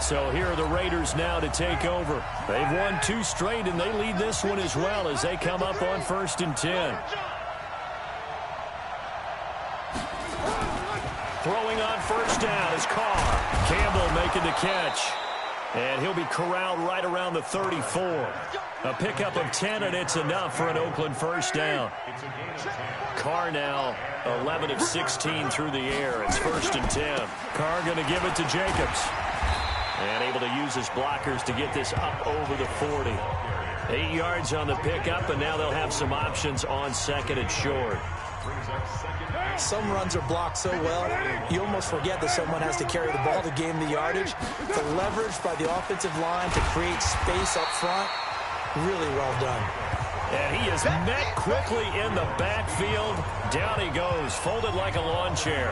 So here are the Raiders now to take over. They've won 2 straight, and they lead this one as well as they come up on 1st and 10. Throwing on 1st down is Carr. Campbell making the catch. And he'll be corralled right around the 34. A pickup of 10, and it's enough for an Oakland 1st down. Carr now 11 of 16 through the air. It's 1st and 10. Carr going to give it to Jacobs. And able to use his blockers to get this up over the 40. 8 yards on the pickup, and now they'll have some options on 2nd and short. Some runs are blocked so well, you almost forget that someone has to carry the ball to gain the yardage. The leverage by the offensive line to create space up front, really well done. And he is met quickly in the backfield. Down he goes, folded like a lawn chair.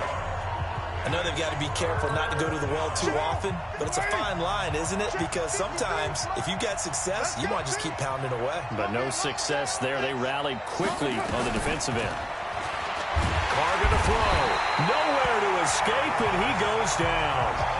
I know they've got to be careful not to go to the well too often, but it's a fine line, isn't it? Because sometimes, if you've got success, you want to just keep pounding away. But no success there. They rallied quickly on the defensive end. Carr going to throw. Nowhere to escape, and he goes down.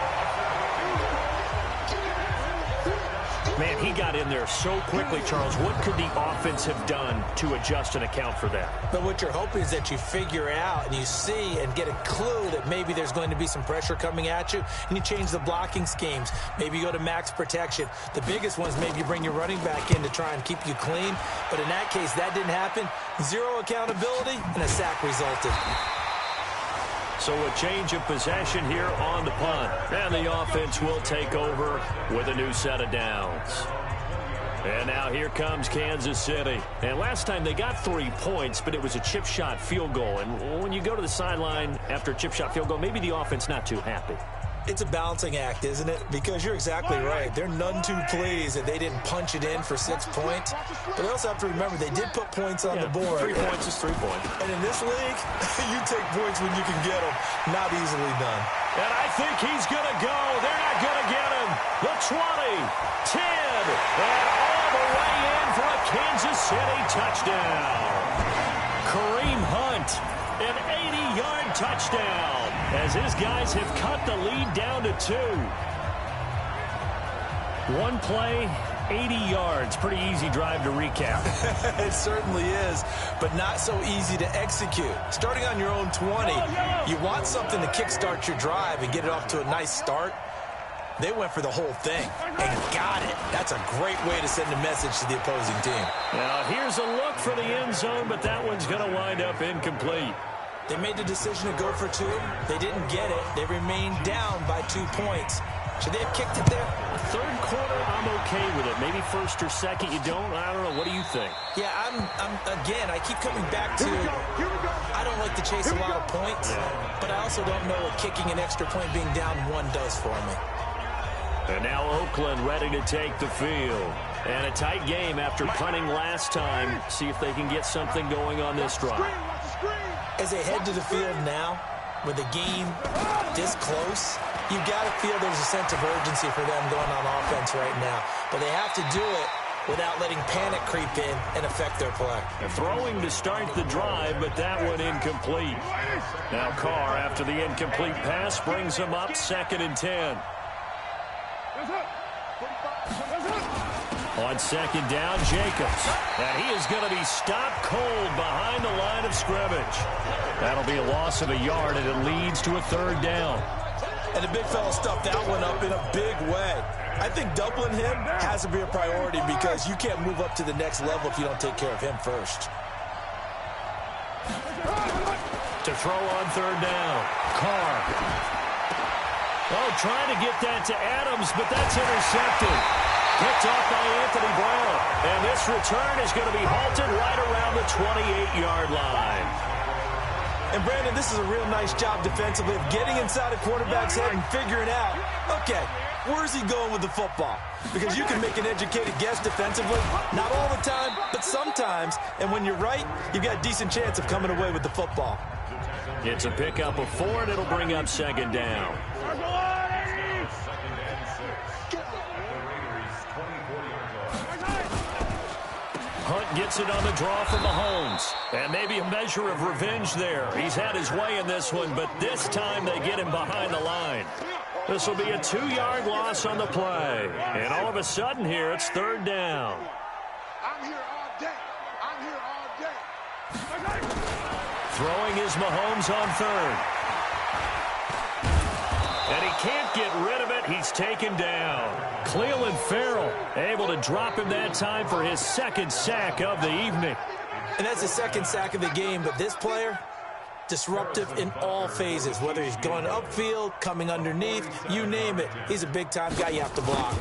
Man, he got in there so quickly, Charles. What could the offense have done to adjust and account for that? But what you're hoping is that you figure out and you see and get a clue that maybe there's going to be some pressure coming at you, and you change the blocking schemes. Maybe you go to max protection. The biggest ones, maybe you bring your running back in to try and keep you clean. But in that case, that didn't happen. Zero accountability, and a sack resulted. So a change of possession here on the punt. And the offense will take over with a new set of downs. And now here comes Kansas City. And last time they got 3 points, but it was a chip shot field goal. And when you go to the sideline after a chip shot field goal, maybe the offense not too happy. It's a balancing act, isn't it? Because you're exactly right. They're none too pleased that they didn't punch it in for 6 points. But they also have to remember they did put points on the board. 3 points is 3 points. And in this league, you take points when you can get them. Not easily done. And I think he's going to go. They're not going to get him. The 20, 10, and all the way in for a Kansas City touchdown. Kareem Hunt, an 80-yard touchdown, as his guys have cut the lead down to 2. One play, 80 yards. Pretty easy drive to recap. It certainly is, but not so easy to execute. Starting on your own 20, you want something to kickstart your drive and get it off to a nice start. They went for the whole thing and got it. That's a great way to send a message to the opposing team. Now here's a look for the end zone, but that one's going to wind up incomplete. They made the decision to go for 2. They didn't get it. They remained down by 2 points. Should they have kicked it there? Third quarter, I'm okay with it. Maybe first or second, you don't. I don't know. What do you think? Yeah, again, I keep coming back to, I don't like to chase a lot of points, but I also don't know what kicking an extra point being down 1 does for me. And now Oakland ready to take the field. And a tight game after punting last time. See if they can get something going on this drive. As they head to the field now, with the game this close, you've got to feel there's a sense of urgency for them going on offense right now. But they have to do it without letting panic creep in and affect their play. They're throwing to start the drive, but that one incomplete. Now Carr, after the incomplete pass, brings him up 2nd and 10. On 2nd down, Jacobs. And he is going to be stopped cold behind the line of scrimmage. That'll be a loss of a yard, and it leads to a 3rd down. And the big fella stuffed that one up in a big way. I think doubling him has to be a priority because you can't move up to the next level if you don't take care of him first. To throw on 3rd down, Carr. Oh, trying to get that to Adams, but that's intercepted. Picked off by Anthony Brown. And this return is going to be halted right around the 28-yard line. And, Brandon, this is a real nice job defensively of getting inside a quarterback's head and figuring out, okay, where's he going with the football? Because you can make an educated guess defensively. Not all the time, but sometimes. And when you're right, you've got a decent chance of coming away with the football. It's a pickup of 4, and it'll bring up 2nd down. Hunt gets it on the draw from Mahomes. And maybe a measure of revenge there. He's had his way in this one, but this time they get him behind the line. This will be a 2-yard loss on the play. And all of a sudden here, it's 3rd down. I'm here all day. I'm here all day. Throwing is Mahomes on 3rd. And he can't get rid of it. He's taken down. Cleveland Farrell able to drop him that time for his 2nd sack of the evening. And that's the 2nd sack of the game, but this player, disruptive in all phases, whether he's going upfield, coming underneath, you name it. He's a big-time guy you have to block.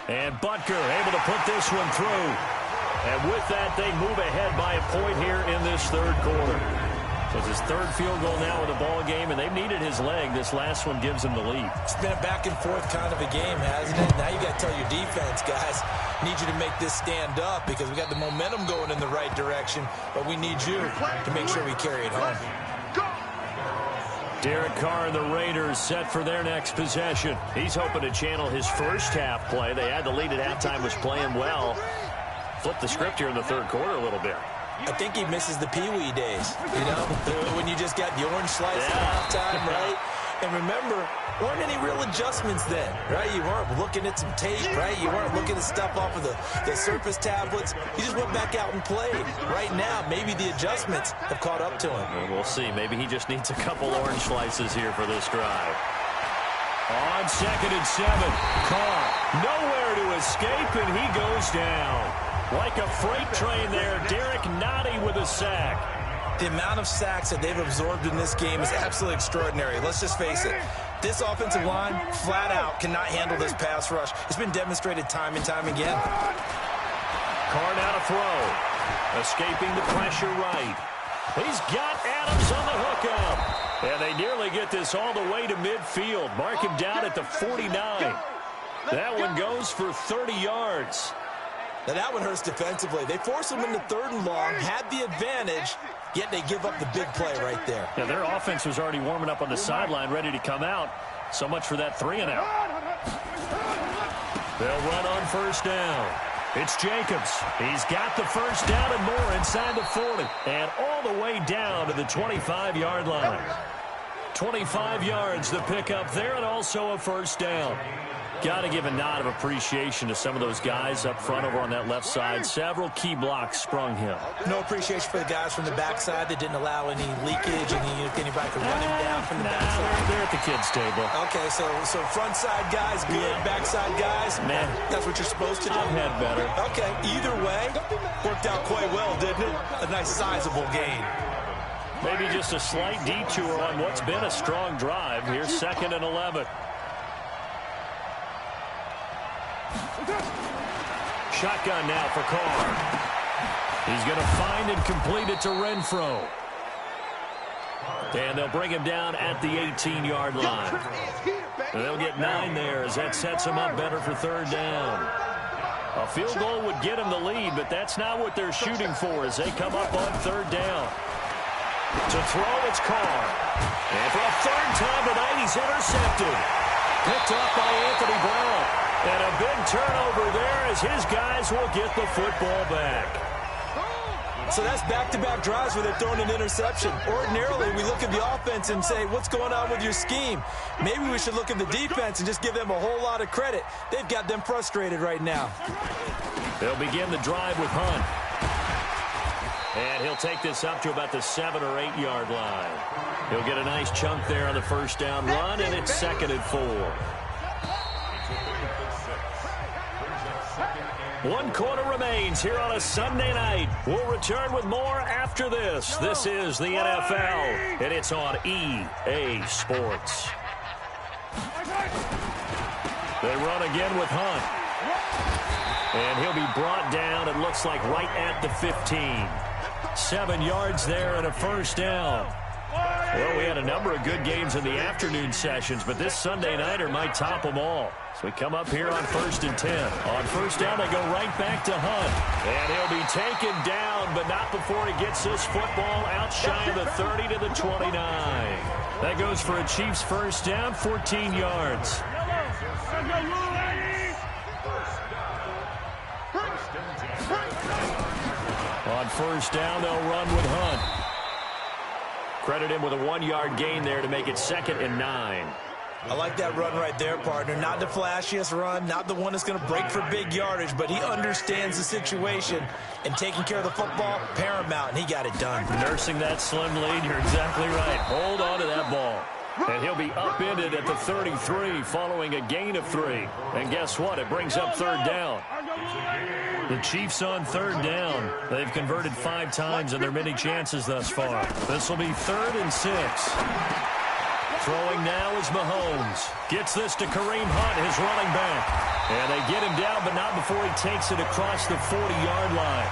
And Butker able to put this one through. And with that, they move ahead by a point here in this 3rd quarter. So it's his 3rd field goal now in the ball game, and they've needed his leg. This last one gives him the lead. It's been a back-and-forth kind of a game, hasn't it? Now you got to tell your defense, guys, need you to make this stand up because we got the momentum going in the right direction, but we need you to make sure we carry it home. Derek Carr and the Raiders set for their next possession. He's hoping to channel his first half play. They had the lead at halftime, was playing well. Flip the script here in the 3rd quarter a little bit. I think he misses the Pee-wee days, you know, when you just got the orange slice at halftime, right? And remember, weren't any real adjustments then, right? You weren't looking at some tape, right? You weren't looking at stuff off of the surface tablets. You just went back out and played. Right now, maybe the adjustments have caught up to him. Well, we'll see. Maybe he just needs a couple orange slices here for this drive. On 2nd and 7, Carr nowhere to escape, and he goes down. Like a freight train there, Derek Nottie with a sack. The amount of sacks that they've absorbed in this game is absolutely extraordinary. Let's just face it. This offensive line, flat out, cannot handle this pass rush. It's been demonstrated time and time again. Carr now to throw. Escaping the pressure right. He's got Adams on the hookup. And they nearly get this all the way to midfield. Mark him down at the 49. That one goes for 30 yards. Now that one hurts defensively. They force him into 3rd and long, had the advantage, yet they give up the big play right there. Yeah, their offense was already warming up on the sideline, ready to come out. So much for that 3-and-out. They'll run on 1st down. It's Jacobs. He's got the 1st down and more inside the 40. And all the way down to the 25-yard line. 25 yards the pickup there, and also a 1st down. Got to give a nod of appreciation to some of those guys up front over on that left side. Several key blocks sprung him. No appreciation for the guys from the backside that didn't allow any leakage, anybody could run him down from the backside. They're at the kids' table. Okay, so front side guys good, backside guys, man, that's what you're supposed to do. I've had better. Okay, either way, worked out quite well, didn't it? A nice sizable gain. Maybe just a slight detour on what's been a strong drive. Here's 2nd and 11. Shotgun now for Carr. He's going to find and complete it to Renfro. And they'll bring him down at the 18-yard line. They'll get 9 there as that sets him up better for 3rd down. A field goal would get him the lead, but that's not what they're shooting for as they come up on 3rd down. To throw, it's Carr. And for a 3rd time tonight, he's intercepted. Picked up by Anthony Brown. And a big turnover there as his guys will get the football back. So that's back-to-back drives where they're throwing an interception. Ordinarily, we look at the offense and say, what's going on with your scheme? Maybe we should look at the defense and just give them a whole lot of credit. They've got them frustrated right now. They'll begin the drive with Hunt. And he'll take this up to about the 7 or 8 yard line. He'll get a nice chunk there on the 1st down run, and it's 2nd and 4. 1 quarter remains here on a Sunday night. We'll return with more after this. This is the NFL, and it's on EA Sports. They run again with Hunt. And he'll be brought down, it looks like, right at the 15. 7 yards there and a 1st down. Well, we had a number of good games in the afternoon sessions, but this Sunday nighter might top them all. So we come up here on 1st and 10. On 1st down, they go right back to Hunt. And he'll be taken down, but not before he gets this football out shy of the 30 to the 29. That goes for a Chiefs 1st down, 14 yards. On 1st down, they'll run with Hunt. Credit him with a 1-yard gain there to make it 2nd and 9. I like that run right there, partner. Not the flashiest run, not the one that's going to break for big yardage, but he understands the situation, and taking care of the football, paramount, and he got it done. Nursing that slim lead, you're exactly right. Hold on to that ball. And he'll be upended at the 33 following a gain of 3. And guess what? It brings up 3rd down. The Chiefs on 3rd down. They've converted 5 times in their many chances thus far. This will be 3rd and 6. Throwing now is Mahomes. Gets this to Kareem Hunt, his running back. And they get him down, but not before he takes it across the 40-yard line.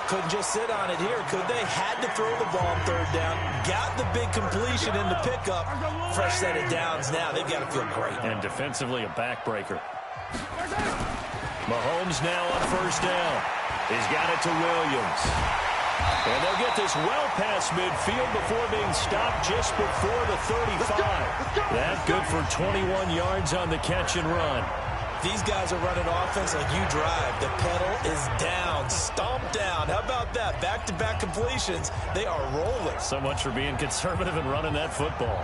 Couldn't just sit on it here, could they? Had to throw the ball on 3rd down. Got the big completion in the pickup. Fresh set of downs now. They've got to feel great. And defensively, a backbreaker. Mahomes now on 1st down. He's got it to Williams. And they'll get this well past midfield before being stopped just before the 35. That good for 21 yards on the catch and run. These guys are running offense like you drive. The pedal is down, stomped down. How about that? Back-to-back completions. They are rolling. So much for being conservative and running that football.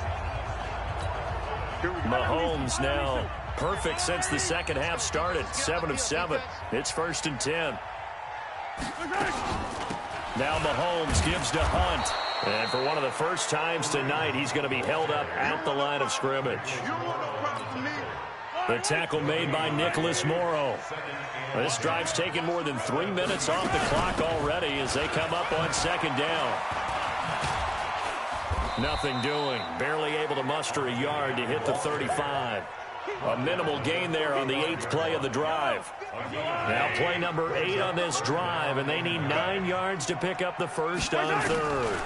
Mahomes now perfect since the second half started. 7 of 7. It's 1st and 10. Now Mahomes gives to Hunt. And for one of the first times tonight, he's going to be held up at the line of scrimmage. The tackle made by Nicholas Morrow. This drive's taken more than 3 minutes off the clock already as they come up on 2nd down. Nothing doing. Barely able to muster a yard to hit the 35. A minimal gain there on the 8th play of the drive. Now play number 8 on this drive, and they need 9 yards to pick up the first on 3rd.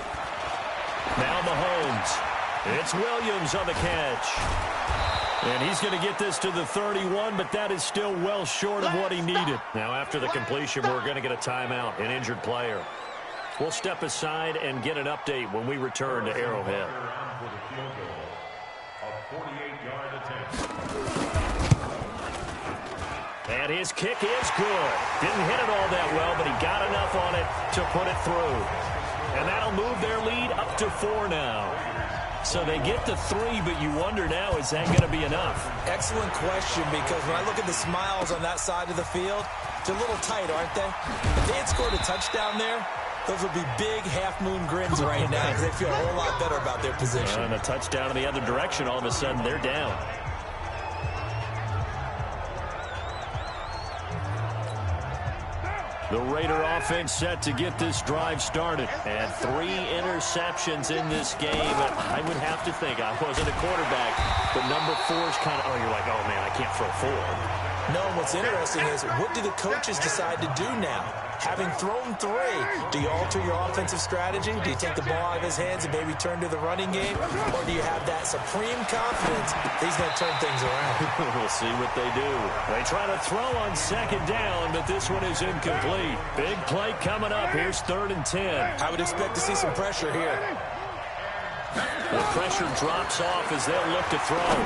Now Mahomes. It's Williams on the catch. And he's going to get this to the 31, but that is still well short of what he needed. Now after the completion, we're going to get a timeout, an injured player. We'll step aside and get an update when we return to Arrowhead. And his kick is good. Didn't hit it all that well, but he got enough on it to put it through. And that'll move their lead up to 4 now. So they get to 3, but you wonder now, is that going to be enough? Excellent question, because when I look at the smiles on that side of the field, they're a little tight, aren't they? If they had scored a touchdown there, those would be big half-moon grins right now because they feel a whole lot better about their position. And a touchdown in the other direction, all of a sudden they're down. The Raider offense set to get this drive started. And 3 interceptions in this game. I would have to think, I wasn't a quarterback, but number 4 is kind of, you're like, oh, man, I can't throw 4. No, and what's interesting is, what do the coaches decide to do now? Having thrown 3, do you alter your offensive strategy? Do you take the ball out of his hands and maybe turn to the running game? Or do you have that supreme confidence that he's going to turn things around? We'll see what they do. They try to throw on 2nd down, but this one is incomplete. Big play coming up. Here's 3rd and 10. I would expect to see some pressure here. The pressure drops off as they'll look to throw.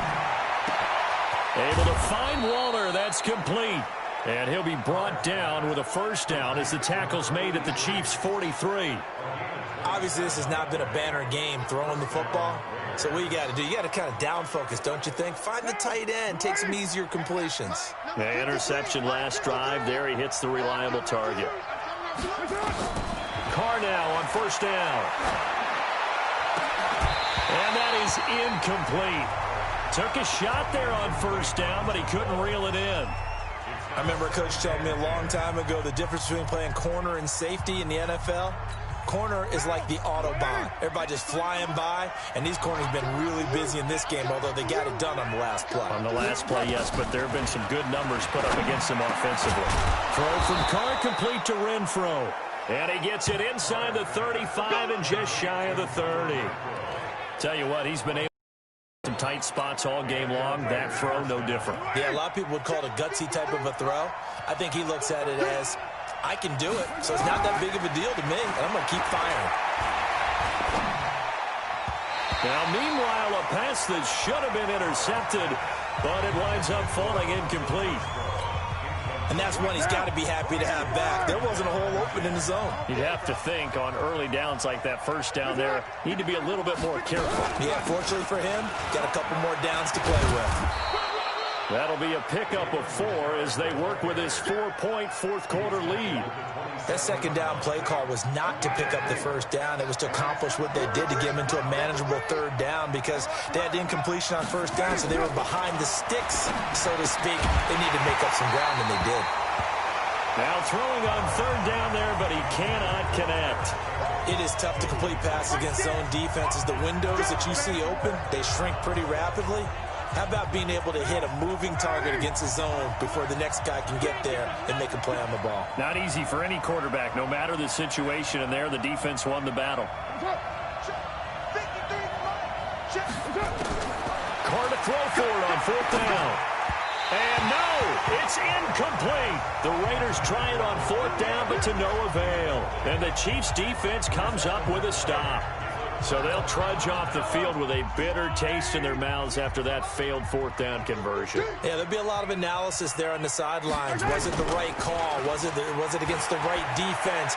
Able to find Waller. That's complete. And he'll be brought down with a first down as the tackle's made at the Chiefs' 43. Obviously, this has not been a banner game throwing the football. So what you got to do, you got to kind of down focus, don't you think? Find the tight end, take some easier completions. The interception last drive. There he hits the reliable target. Carr now on first down. And that is incomplete. Took a shot there on first down, but he couldn't reel it in. I remember a coach telling me a long time ago the difference between playing corner and safety in the NFL. Corner is like the Autobahn. Everybody just flying by, and these corners have been really busy in this game, although they got it done on the last play. On the last play, yes, but there have been some good numbers put up against them offensively. Throw from Carr complete to Renfro. And he gets it inside the 35 and just shy of the 30. Tell you what, he's been able some tight spots all game long. That throw, no different. Yeah, a lot of people would call it a gutsy type of a throw. I think he looks at it as, I can do it, so it's not that big of a deal to me, and I'm going to keep firing. Now, meanwhile, a pass that should have been intercepted, but it winds up falling incomplete. And that's one he's got to be happy to have back. There wasn't a hole open in the zone. You'd have to think on early downs like that first down there, need to be a little bit more careful. Yeah, fortunately for him, got a couple more downs to play with. That'll be a pickup of 4 as they work with his 4-point fourth-quarter lead. That second down play call was not to pick up the first down. It was to accomplish what they did to get him into a manageable 3rd down because they had the incompletion on first down, so they were behind the sticks, so to speak. They needed to make up some ground, and they did. Now throwing on 3rd down there, but he cannot connect. It is tough to complete passes against zone defenses. The windows that you see open, they shrink pretty rapidly. How about being able to hit a moving target against a zone before the next guy can get there and make a play on the ball? Not easy for any quarterback, no matter the situation, and there the defense won the battle. Carr to throw for it on 4th down. And no, it's incomplete. The Raiders try it on 4th down, but to no avail. And the Chiefs defense comes up with a stop. So they'll trudge off the field with a bitter taste in their mouths after that failed 4th down conversion. Yeah, there'll be a lot of analysis there on the sidelines. Was it the right call? Was it against the right defense?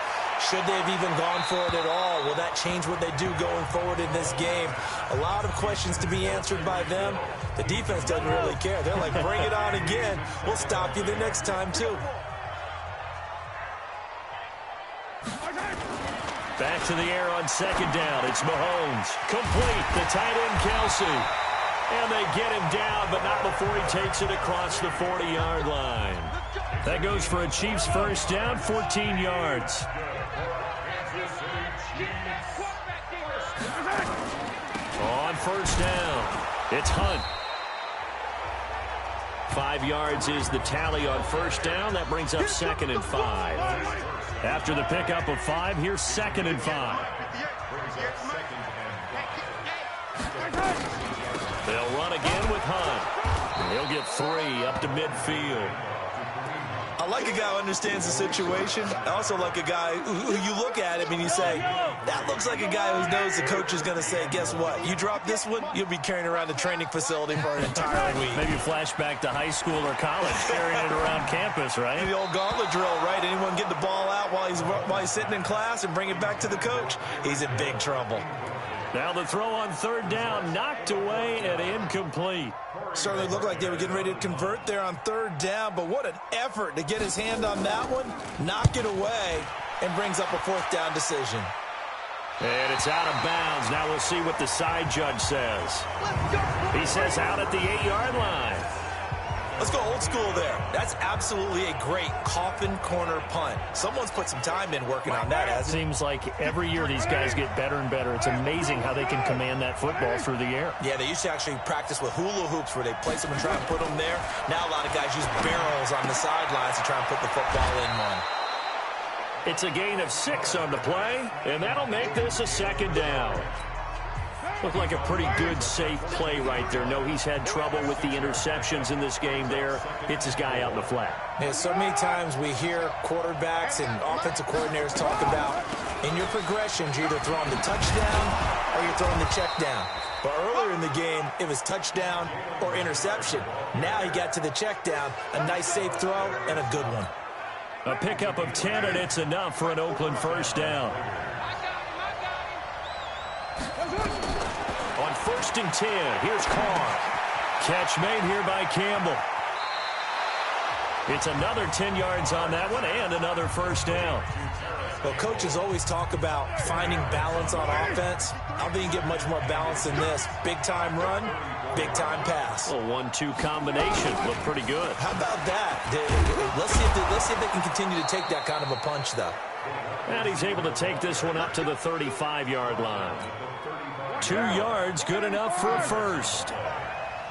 Should they have even gone for it at all? Will that change what they do going forward in this game? A lot of questions to be answered by them. The defense doesn't really care. They're like, bring it on again. We'll stop you the next time, too. Back to the air on 2nd down. It's Mahomes. Complete. The tight end, Kelsey. And they get him down, but not before he takes it across the 40-yard line. That goes for a Chiefs first down, 14 yards. On first down, it's Hunt. 5 yards is the tally on first down. That brings up 2nd and 5. After the pickup of 5, here's 2nd and 5. They'll run again with Hunt. He'll get 3 up to midfield. I like a guy who understands the situation. I also like a guy who you look at him and you say, that looks like a guy who knows the coach is going to say, guess what? You drop this one, you'll be carrying around the training facility for an entire week. Maybe flashback to high school or college, carrying it around campus, right? The old gauntlet drill, right? Anyone get the ball out while he's sitting in class and bring it back to the coach? He's in big trouble. Now the throw on 3rd down, knocked away and incomplete. Certainly looked like they were getting ready to convert there on 3rd down, but what an effort to get his hand on that one, knock it away, and brings up a 4th down decision. And it's out of bounds. Now we'll see what the side judge says. He says out at the 8-yard line. Let's go old school there. That's absolutely a great coffin corner punt. Someone's put some time in working on that, hasn't it? Seems like every year these guys get better and better. It's amazing how they can command that football through the air. Yeah, they used to actually practice with hula hoops where they place them and try and put them there. Now a lot of guys use barrels on the sidelines to try and put the football in one. It's a gain of 6 on the play, and that'll make this a 2nd down. Looked like a pretty good, safe play right there. No, he's had trouble with the interceptions in this game there. Hits his guy out in the flat. Yeah, so many times we hear quarterbacks and offensive coordinators talk about in your progressions, you're either throwing the touchdown or you're throwing the check down. But earlier in the game, it was touchdown or interception. Now he got to the check down, a nice safe throw and a good one. A pickup of 10, and it's enough for an Oakland 1st down. On 1st and 10, here's Carr. Catch made here by Campbell. It's another 10 yards on that one and another 1st down. Well, coaches always talk about finding balance on offense. I don't think you get much more balance than this. Big-time run, big-time pass. A 1-2 combination. Looked pretty good. How about that? Let's see if they can continue to take that kind of a punch, though. And he's able to take this one up to the 35-yard line. 2 yards, good enough for a first.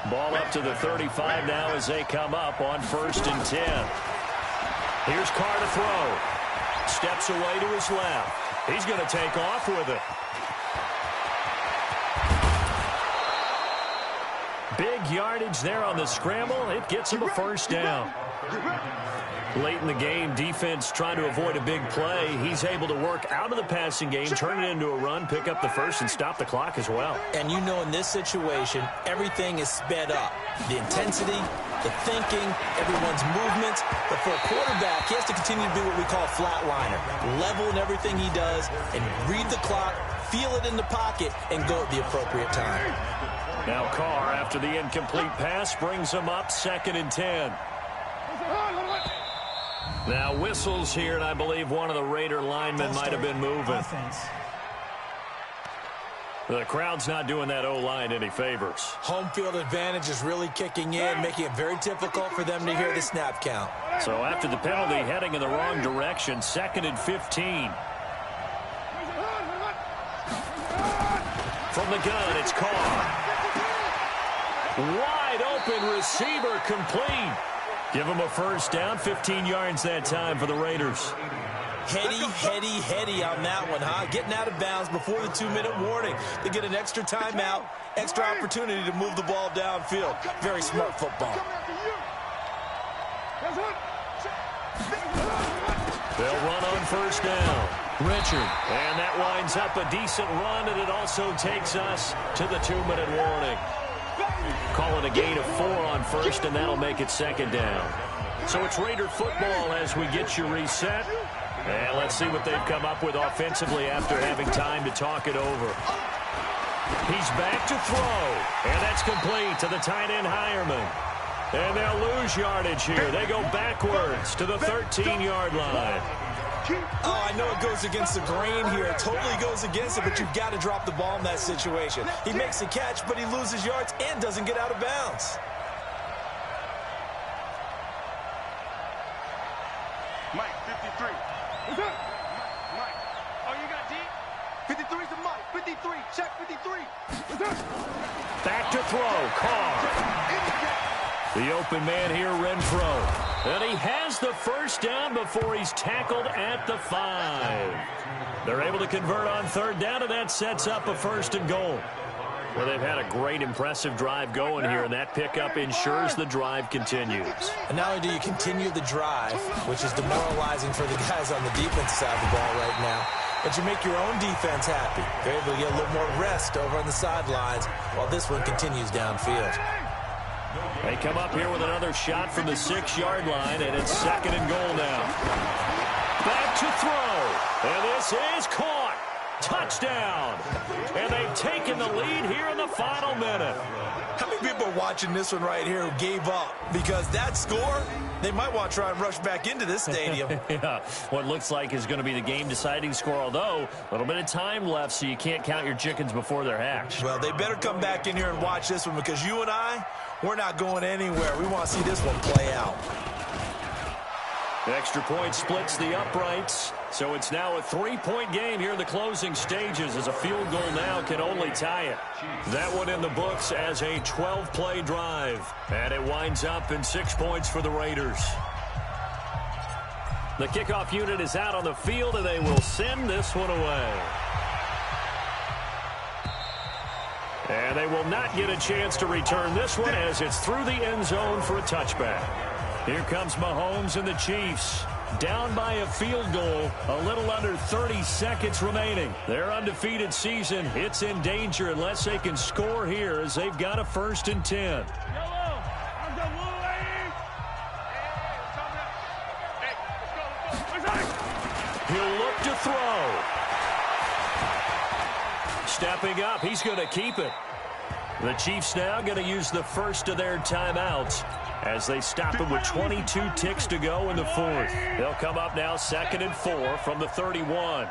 Ball up to the 35 now as they come up on 1st and 10. Here's Carr to throw. Steps away to his left. He's going to take off with it. Big yardage there on the scramble. It gets him a 1st down. Late in the game, defense trying to avoid a big play. He's able to work out of the passing game, turn it into a run, pick up the first, and stop the clock as well. And you know in this situation, everything is sped up. The intensity, the thinking, everyone's movements. But for a quarterback, he has to continue to be what we call a flatliner. Level in everything he does and read the clock, feel it in the pocket, and go at the appropriate time. Now Carr, after the incomplete pass, brings him up 2nd and 10. Now whistles here, and I believe one of the Raider linemen might have been moving. The crowd's not doing that O-line any favors. Home field advantage is really kicking in, making it very difficult for them to hear the snap count. So after the penalty, heading in the wrong direction, 2nd and 15. From the gun, it's Carr. Wide open receiver, complete. Give him a 1st down, 15 yards that time for the Raiders. Heady on that one, huh? Getting out of bounds before the 2-minute warning. They get an extra timeout, extra opportunity to move the ball downfield. Very smart football. They'll run on 1st down. Richard. And that winds up a decent run, and it also takes us to the 2-minute warning. Calling a gain of 4 on 1st, and that'll make it 2nd down. So it's Raider football as we get you reset. And let's see what they've come up with offensively after having time to talk it over. He's back to throw, and that's complete to the tight end Hireman. And they'll lose yardage here. They go backwards to the 13-yard line. Oh, I know it goes against the grain here. It totally goes against it, but you've got to drop the ball in that situation. He makes a catch, but he loses yards and doesn't get out of bounds. Mike, 53. Mike. Oh, you got deep? 53's the mic. 53. Check 53. Back to throw. Carr. The open man here, Renfro. And he has the first down before he's tackled at the 5. They're able to convert on third down, and that sets up a 1st and goal. Well, they've had a great, impressive drive going here, and that pickup ensures the drive continues. And not only do you continue the drive, which is demoralizing for the guys on the defensive side of the ball right now, but you make your own defense happy. They're able to get a little more rest over on the sidelines while this one continues downfield. They come up here with another shot from the 6-yard line, and it's 2nd and goal now. Back to throw, and this is caught. Touchdown. And they've taken the lead here in the final minute. How many people are watching this one right here who gave up? Because that score, they might want to try and rush back into this stadium. Yeah, what looks like is going to be the game-deciding score, although a little bit of time left, so you can't count your chickens before they're hatched. Well, they better come back in here and watch this one, because you and I, we're not going anywhere. We want to see this one play out. The extra point splits the uprights, so it's now a 3-point game here in the closing stages, as a field goal now can only tie it. That one in the books as a 12-play drive, and it winds up in 6 points for the Raiders. The kickoff unit is out on the field, and they will send this one away. And they will not get a chance to return this one, as it's through the end zone for a touchback. Here comes Mahomes and the Chiefs. Down by a field goal, a little under 30 seconds remaining. Their undefeated season, it's in danger unless they can score here, as they've got a 1st and 10. He'll look to throw. Stepping up, he's going to keep it. The Chiefs now going to use the first of their timeouts as they stop it with 22 ticks to go in the 4th. They'll come up now 2nd and 4 from the 31.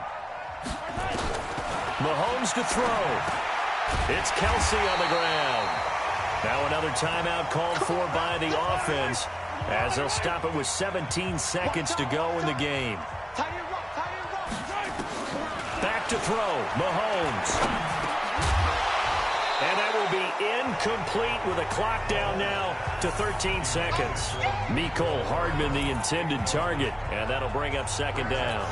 Mahomes to throw. It's Kelsey on the ground. Now another timeout called for by the offense, as they'll stop it with 17 seconds to go in the game. Back to throw. Mahomes. And that will be incomplete with a clock down now to 13 seconds. Mecole Hardman, the intended target, and that'll bring up 2nd down.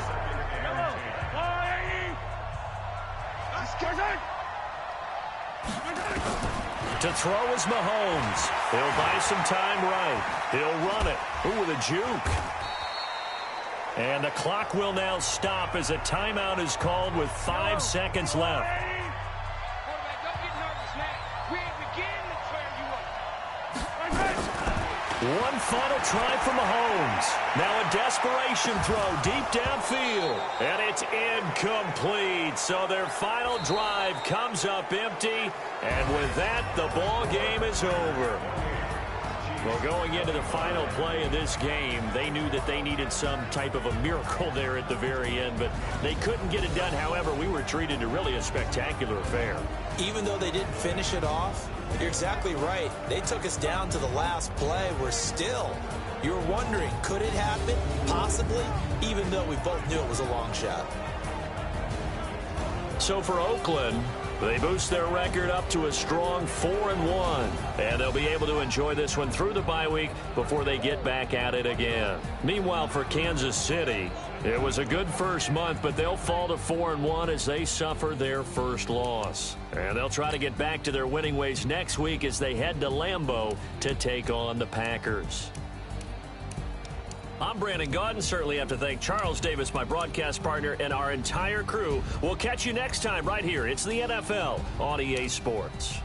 To throw is Mahomes. He'll buy some time right. He'll run it. Ooh, with a juke. And the clock will now stop as a timeout is called with 5 seconds left. One final try for Mahomes. Now a desperation throw deep downfield. And it's incomplete. So their final drive comes up empty. And with that, the ball game is over. Well, going into the final play of this game, they knew that they needed some type of a miracle there at the very end, but they couldn't get it done. However, we were treated to really a spectacular affair. Even though they didn't finish it off, you're exactly right. They took us down to the last play. You're wondering, could it happen? Possibly, even though we both knew it was a long shot. So for Oakland, they boost their record up to a strong 4-1, and they'll be able to enjoy this one through the bye week before they get back at it again. Meanwhile, for Kansas City, it was a good first month, but they'll fall to 4-1 as they suffer their first loss. And they'll try to get back to their winning ways next week as they head to Lambeau to take on the Packers. I'm Brandon Gaudin. Certainly have to thank Charles Davis, my broadcast partner, and our entire crew. We'll catch you next time right here. It's the NFL on EA Sports.